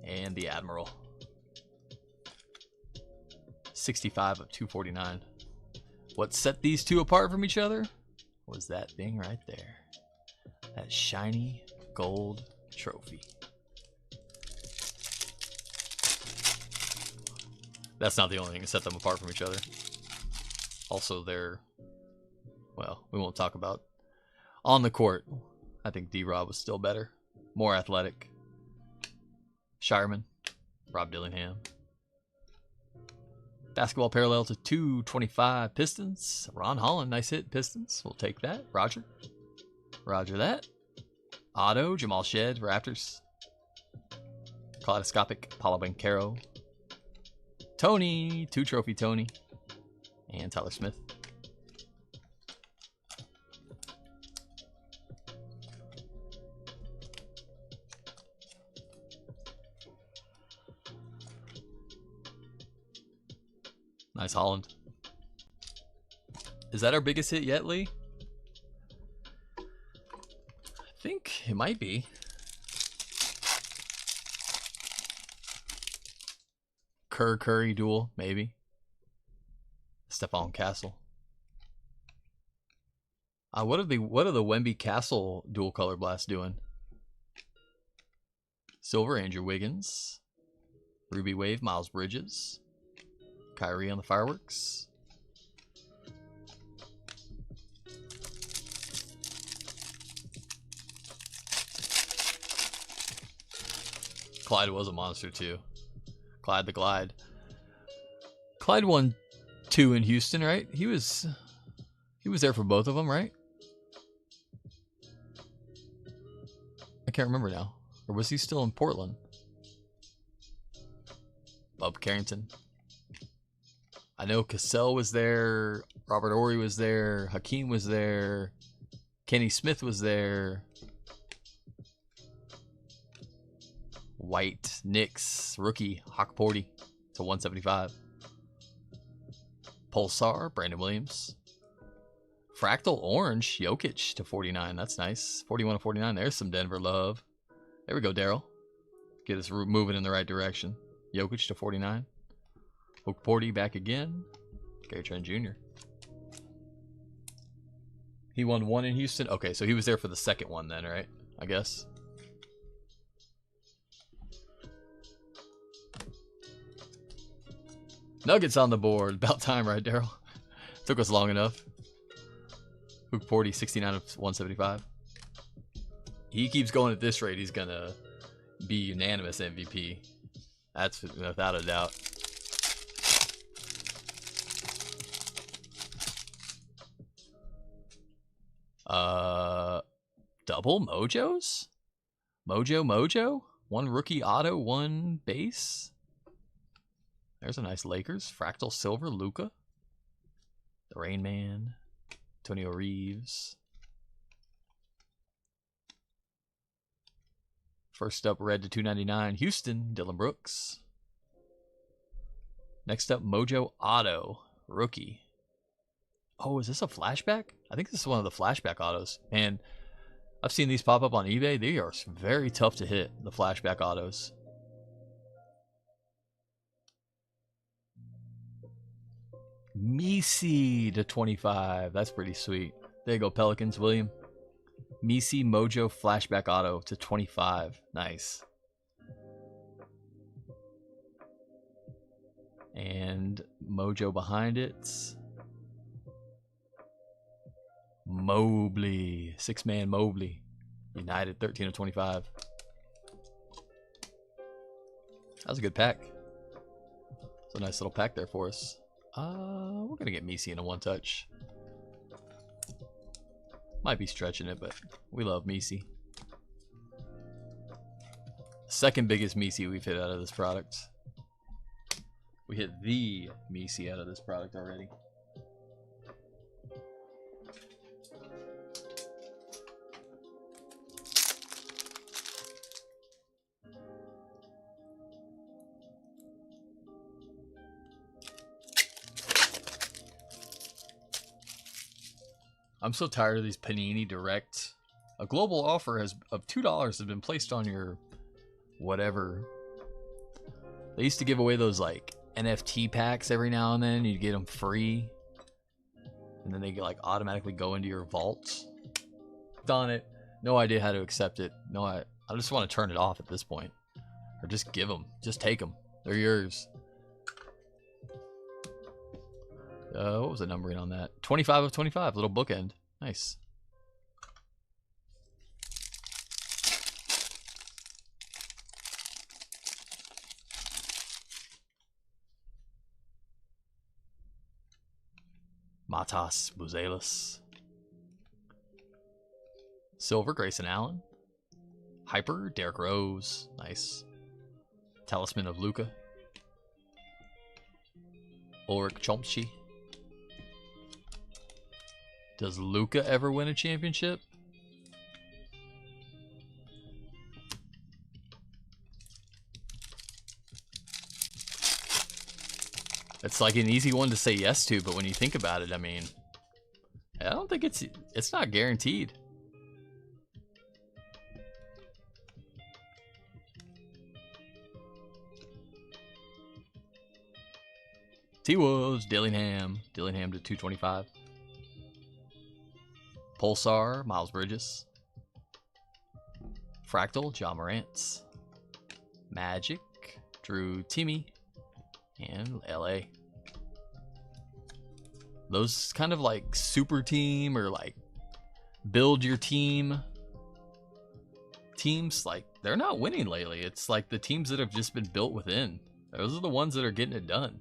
And the Admiral, 65 of 249. What set these two apart from each other was that thing right there. That shiny gold trophy. That's not the only thing that set them apart from each other. Also, they're, well, we won't talk about on the court. I think D-Rob was still better, more athletic. Shireman, Rob Dillingham. Basketball parallel to 225 Pistons. Ron Holland, nice hit, Pistons. We'll take that. Roger. Roger that. Auto, Jamal Shed, Raptors. Kaleidoscopic, Paulo Banchero. Tony, 2 trophy Tony. And Tyler Smith. Nice Holland. Is that our biggest hit yet, Lee? I think it might be. Curry duel, maybe. Stephon Castle. What are the Wemby Castle dual color blasts doing? Silver, Andrew Wiggins. Ruby Wave, Miles Bridges. Kyrie on the fireworks. Clyde was a monster too. Clyde the Glide. Clyde won 2 in Houston, right? He was there for both of them, right? I can't remember now. Or was he still in Portland? Bub Carrington. I know Cassell was there, Robert Horry was there, Hakeem was there, Kenny Smith was there, White, Knicks, rookie, Hawk Porty to 175, Pulsar, Brandon Williams, Fractal Orange, Jokic to 49, that's nice, 41 to 49, there's some Denver love. There we go, Daryl. Get us moving in the right direction. Jokic to 49. Hook Porty back again. Gary Trent Jr. He won 1 in Houston. Okay, so he was there for the second one then, right? I guess. Nuggets on the board. About time, right, Daryl? Took us long enough. Hook Porty, 69 of 175. He keeps going at this rate, he's going to be unanimous MVP. That's without a doubt. Double Mojos? Mojo? 1 rookie auto, 1 base. There's a nice Lakers. Fractal Silver, Luka. The Rain Man. Antonio Reeves. First up, red to 299. Houston, Dylan Brooks. Next up, Mojo Auto, rookie. Oh, is this a flashback? I think this is one of the flashback autos. And I've seen these pop up on eBay. They are very tough to hit, the flashback autos. Misi to 25. That's pretty sweet. There you go, Pelicans, William. Misi Mojo flashback auto to 25. Nice. And Mojo behind it. Mobley. 6-man Mobley. United, 13 of 25. That was a good pack. It's a nice little pack there for us. We're going to get Misi in a one-touch. Might be stretching it, but we love Misi. Second biggest Misi we've hit out of this product. We hit the Misi out of this product already. I'm so tired of these Panini Direct. A global offer of $2 has been placed on your whatever. They used to give away those like NFT packs every now and then. You'd get them free, and then they like automatically go into your vaults. Done it. No idea how to accept it. No, I just want to turn it off at this point, or just give them. Just take them. They're yours. What was the numbering on that? 25 of 25. Little bookend. Nice. Matas Buzelis. Silver, Grayson Allen. Hyper, Derrick Rose. Nice. Talisman of Luka. Ulrich Chomsky. Does Luka ever win a championship? It's like an easy one to say yes to, but when you think about it, I mean, I don't think it's not guaranteed. T-Wolves, Dillingham to 225. Pulsar, Miles Bridges. Fractal, John Morant. Magic, Drew Timmy. And LA. Those kind of like super team or like build your team teams, like they're not winning lately. It's like the teams that have just been built within. Those are the ones that are getting it done.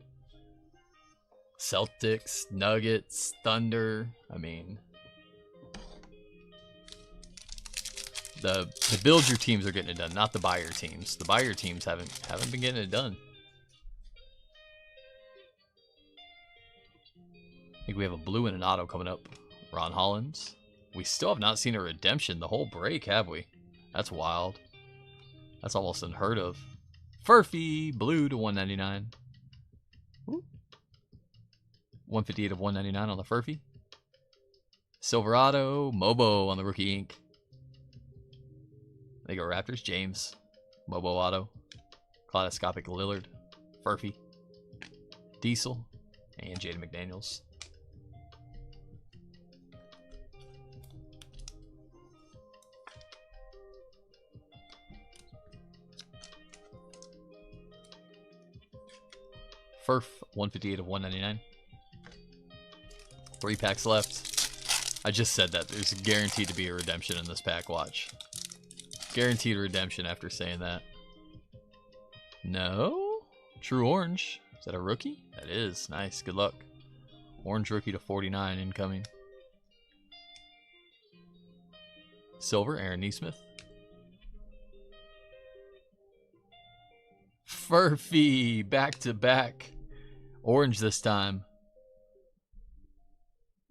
Celtics, Nuggets, Thunder. I mean, the build your teams are getting it done, not the buy your teams. The buy your teams haven't been getting it done. I think we have a blue and an auto coming up. Ron Hollins. We still have not seen a redemption the whole break, have we? That's wild. That's almost unheard of. Furphy, blue to 199. Ooh. 158 of 199 on the Furphy. Silverado, Mobo on the rookie ink. They go Raptors, James. Mobo auto. Kaleidoscopic Lillard. Furphy. Diesel. And Jaden McDaniels. Furf, 158 of 199. 3 packs left. I just said that. There's guaranteed to be a redemption in this pack. Watch. Guaranteed redemption after saying that. No? True Orange. Is that a rookie? That is. Nice. Good luck. Orange rookie to 49 incoming. Silver, Aaron Nesmith. Furphy, back to back. Orange this time.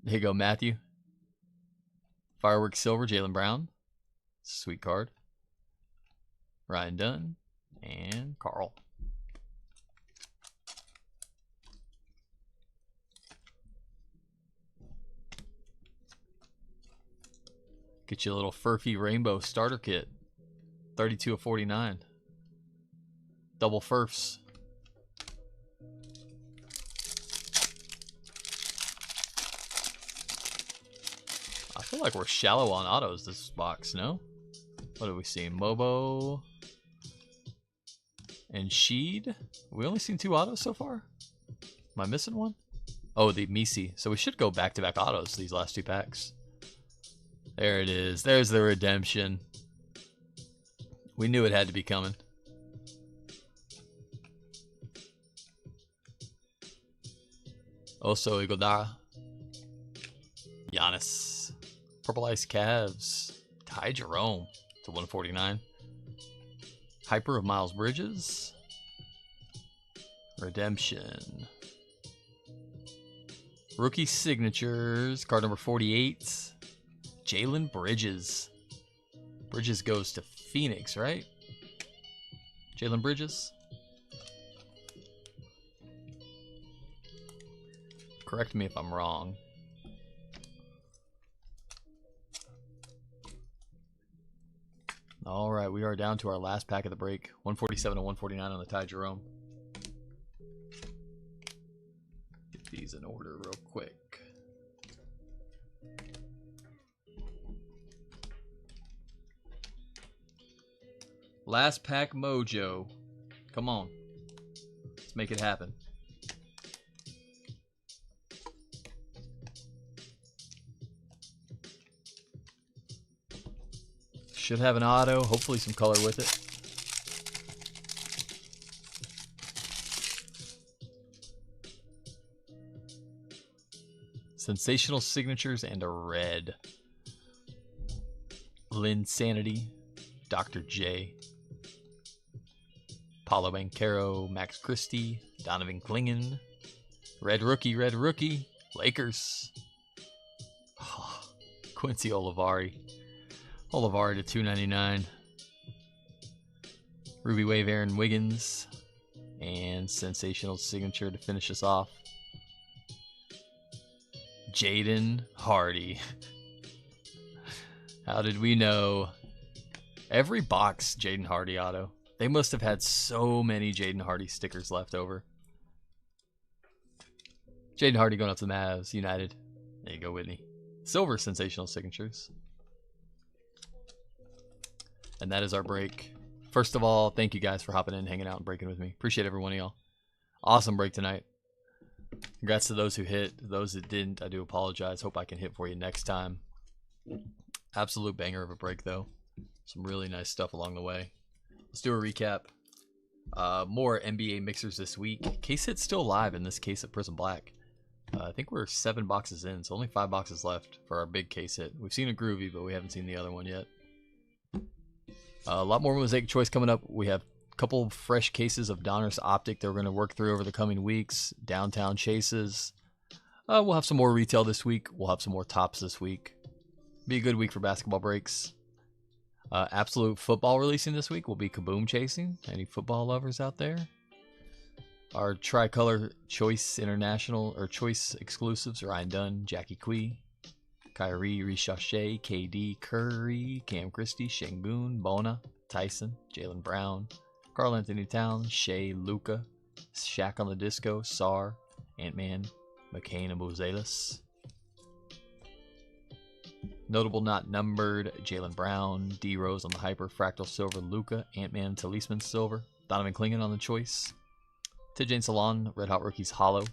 There you go, Matthew. Fireworks Silver, Jaylen Brown. Sweet card. Ryan Dunn. And Carl. Get you a little Furphy Rainbow starter kit. 32 of 49. Double Furfs. I feel like we're shallow on autos this box, no? What do we see? Mobo and Sheed. We only seen 2 autos so far? Am I missing one? Oh, the Misi. So we should go back-to-back autos these last 2 packs. There it is. There's the redemption. We knew it had to be coming. Also, Iguodala. Giannis. Purple Ice Cavs. Ty Jerome to 149. Hyper of Miles Bridges. Redemption. Rookie signatures. Card number 48. Jalen Bridges. Bridges goes to Phoenix, right? Jalen Bridges. Correct me if I'm wrong. All right, we are down to our last pack of the break. 147 and 149 on the Ty Jerome. Get these in order real quick. Last pack mojo. Come on. Let's make it happen. Should have an auto, hopefully some color with it. Sensational signatures and a red. Linsanity, Dr. J, Paulo Banchero, Max Christie, Donovan Klingen, red rookie, Lakers. Oh, Quincy Olivari to 299. Ruby Wave Aaron Wiggins, and sensational signature to finish us off. Jaden Hardy. How did we know? Every box Jaden Hardy auto. They must have had so many Jaden Hardy stickers left over. Jaden Hardy going up to the Mavs, United. There you go, Whitney. Silver sensational signatures. And that is our break. First of all, thank you guys for hopping in, hanging out, and breaking with me. Appreciate every one of y'all. Awesome break tonight. Congrats to those who hit. Those that didn't, I do apologize. Hope I can hit for you next time. Absolute banger of a break, though. Some really nice stuff along the way. Let's do a recap. More NBA mixers this week. Case hit's still live in this case at Prism Black. I think we're 7 boxes in, so only 5 boxes left for our big case hit. We've seen a Groovy, but we haven't seen the other one yet. A lot more Mosaic choice coming up. We have a couple fresh cases of Donruss Optic that we're going to work through over the coming weeks. Downtown chases. We'll have some more retail this week. We'll have some more tops this week. Be a good week for basketball breaks. Absolute football releasing this week will be Kaboom chasing. Any football lovers out there? Our tricolor choice international or choice exclusives: Ryan Dunn, Jackie Quee, Kyrie, Ricochet, KD, Curry, Cam Christie, Şengün, Bona, Tyson, Jaylen Brown, Karl Anthony Towns, Shea, Luka, Shaq on the Disco, Sar, Ant-Man, McCain, and Buzelis. Notable not numbered: Jaylen Brown, D Rose on the Hyper, Fractal Silver, Luka, Ant-Man, Talisman Silver, Donovan Klingen on the Choice, Tidjane Salon, Red Hot Rookies Hollow,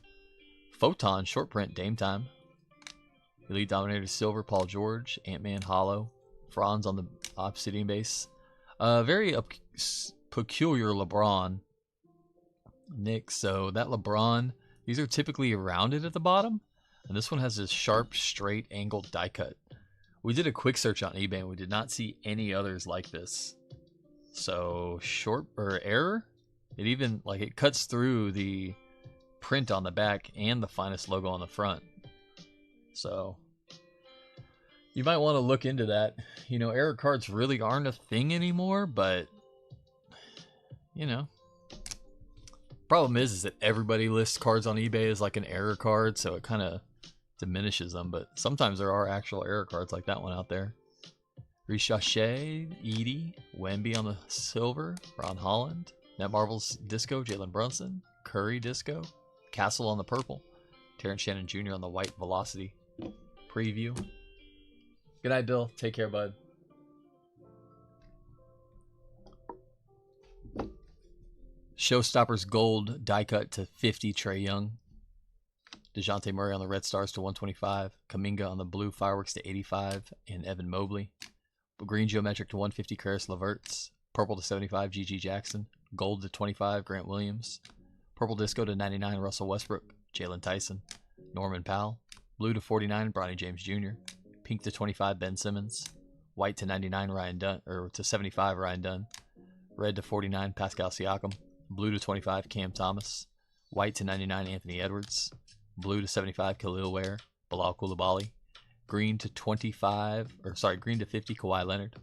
Photon Short Print Dame Time, Elite Dominator Silver, Paul George, Ant-Man Hollow, Franz on the Obsidian base. Very peculiar LeBron. Nick, so that LeBron, these are typically rounded at the bottom, and this one has this sharp, straight, angled die cut. We did a quick search on eBay and we did not see any others like this. So short or error, it even it cuts through the print on the back and the finest logo on the front. So you might want to look into that. You know, error cards really aren't a thing anymore, but you know, problem is that everybody lists cards on eBay as like an error card, so it kind of diminishes them. But sometimes there are actual error cards like that one out there. Ricochet, Edie, Wemby on the silver, Ron Holland, Netmarvel's Disco, Jalen Brunson, Curry Disco, Castle on the purple, Terrence Shannon Jr. on the white Velocity preview. Good night, Bill. Take care, bud. Showstoppers Gold die cut to 50, Trae Young. DeJounte Murray on the Red Stars to 125. Kuminga on the Blue Fireworks to 85. And Evan Mobley. Green Geometric to 150, Karis LeVerts. Purple to 75, GG Jackson. Gold to 25, Grant Williams. Purple Disco to 99, Russell Westbrook. Jalen Tyson. Norman Powell. Blue to 49, Bronny James Jr. Pink to 25, Ben Simmons. White to 99, Ryan Dunn, or to 75, Ryan Dunn. Red to 49, Pascal Siakam. Blue to 25, Cam Thomas. White to 99, Anthony Edwards. Blue to 75, Khalil Ware, Bilal Coulibaly. Green to 50, Kawhi Leonard.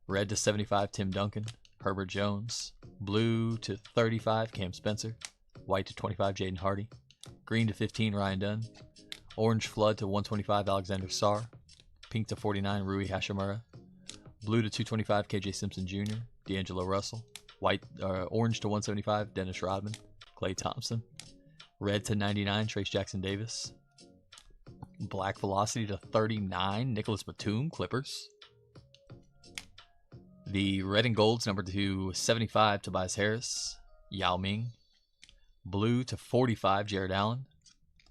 Red to 75, Tim Duncan, Herbert Jones. Blue to 35, Cam Spencer. White to 25, Jaden Hardy. Green to 15, Ryan Dunn. Orange Flood to 125, Alexander Sarr. Pink to 49, Rui Hashimura. Blue to 225, KJ Simpson Jr., D'Angelo Russell. White, orange to 175, Dennis Rodman, Klay Thompson. Red to 99, Trace Jackson Davis. Black Velocity to 39, Nicholas Batum, Clippers. The red and gold's number to 75, Tobias Harris, Yao Ming. Blue to 45, Jared Allen.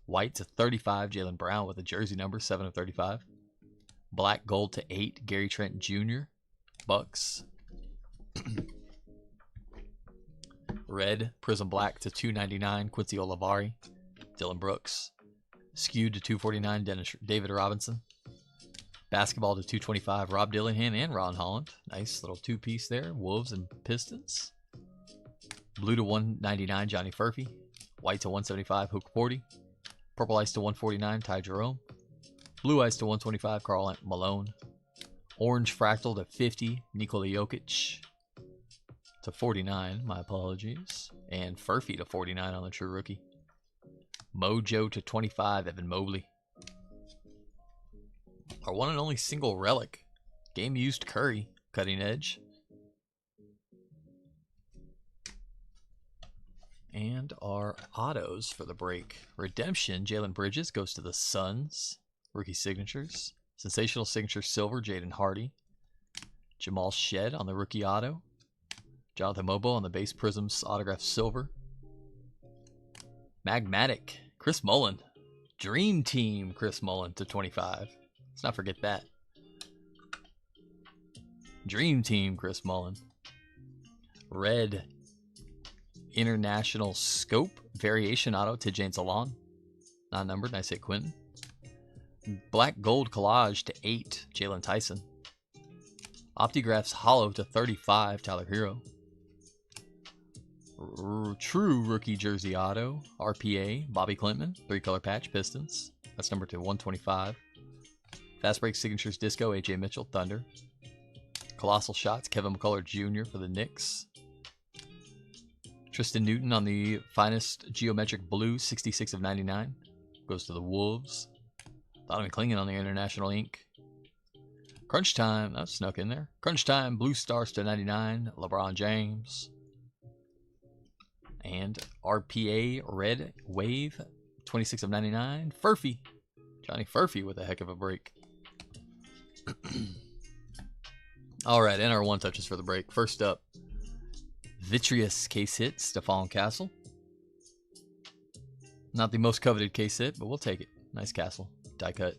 White to 35, Jaylen Brown with a jersey number, 7 of 35. Black gold to 8, Gary Trent Jr., Bucks. Red Prism Black to 299, Quincy Olivari, Dylan Brooks. Skewed to 249, David Robinson. Basketball to 225, Rob Dillingham and Ron Holland. Nice little two-piece there, Wolves and Pistons. Blue to 199, Johnny Furphy. White to 175, Hook 40. Purple Ice to 149, Ty Jerome. Blue Ice to 125, Karl Malone. Orange Fractal to 50, Nikola Jokic. To 49, my apologies. And Furphy to 49 on the True Rookie. Mojo to 25, Evan Mobley. Our one and only single relic, Game Used Curry, Cutting Edge. And our autos for the break. Redemption, Jalen Bridges goes to the Suns. Rookie signatures. Sensational signature silver, Jaden Hardy. Jamal Shed on the rookie auto. Jonathan Mobo on the base Prisms autograph silver. Magmatic, Chris Mullin. Dream Team, Chris Mullin to 25. Let's not forget that. Dream Team, Chris Mullin. Red International Scope Variation Auto to Jane Zalon. Not numbered, nice hit, Quentin. Black Gold Collage to 8, Jalen Tyson. Optigraphs Hollow to 35, Tyler Hero. True Rookie Jersey Auto, RPA, Bobby Clintman, 3-color patch, Pistons. That's number to 125. Fast Break Signatures Disco, AJ Mitchell, Thunder. Colossal Shots, Kevin McCullough Jr. for the Knicks. Tristan Newton on the Finest Geometric Blue, 66 of 99. Goes to the Wolves. Donovan Clingan on the International Ink. Crunch Time, that snuck in there. Crunch Time, Blue Stars to 99, LeBron James. And RPA Red Wave, 26 of 99, Furphy. Johnny Furphy with a heck of a break. Alright, and our one touches for the break. First up, Vitreous case hit, Stephon Castle. Not the most coveted case hit, but we'll take it. Nice Castle. Die cut.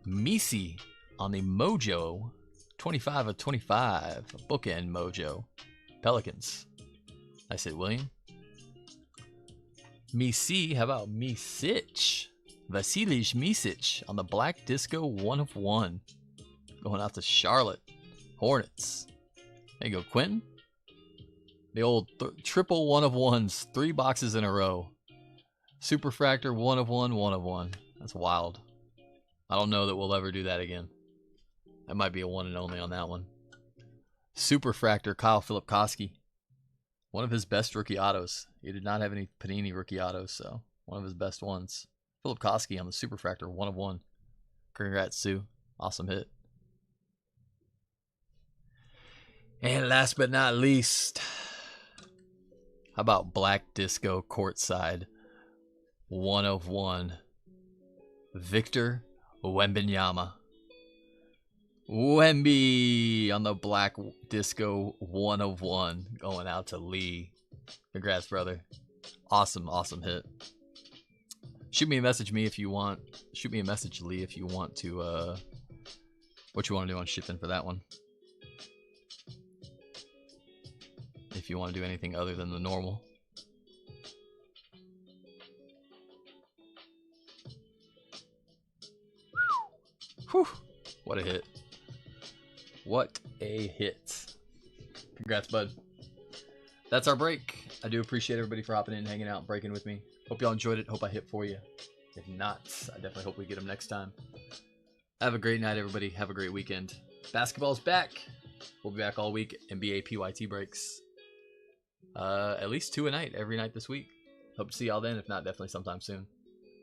Misi on the Mojo. 25 of 25. Bookend Mojo. Pelicans. Nice hit, William. Misi, how about Misic? Vasilij Misic on the Black Disco 1 of 1. Going out to Charlotte Hornets. There you go, Quentin. The old triple 1 of 1s. 3 boxes in a row. Superfractor 1 of 1, 1 of 1. That's wild. I don't know that we'll ever do that again. That might be a one and only on that one. Superfractor Kyle Filipkowski. One of his best rookie autos. He did not have any Panini rookie autos, so one of his best ones. Filipkowski on the Superfractor 1 of 1. Congrats, Sue. Awesome hit. And last but not least, how about Black Disco Courtside 1 of 1. Victor Wembanyama. Wemby on the Black Disco 1 of 1. Going out to Lee. Congrats, brother. Awesome, awesome hit. Shoot me a message, me, if you want. Shoot me a message, Lee, if you want to, what you want to do on shipping for that one. If you want to do anything other than the normal. Whew. What a hit. What a hit. Congrats, bud. That's our break. I do appreciate everybody for hopping in, hanging out, and breaking with me. Hope y'all enjoyed it. Hope I hit for you. If not, I definitely hope we get them next time. Have a great night, everybody. Have a great weekend. Basketball's back. We'll be back all week. NBA PYT breaks. At least 2 a night, every night this week. Hope to see y'all then. If not, definitely sometime soon.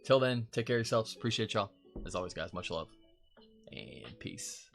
Till then, take care of yourselves. Appreciate y'all. As always, guys, much love. And peace.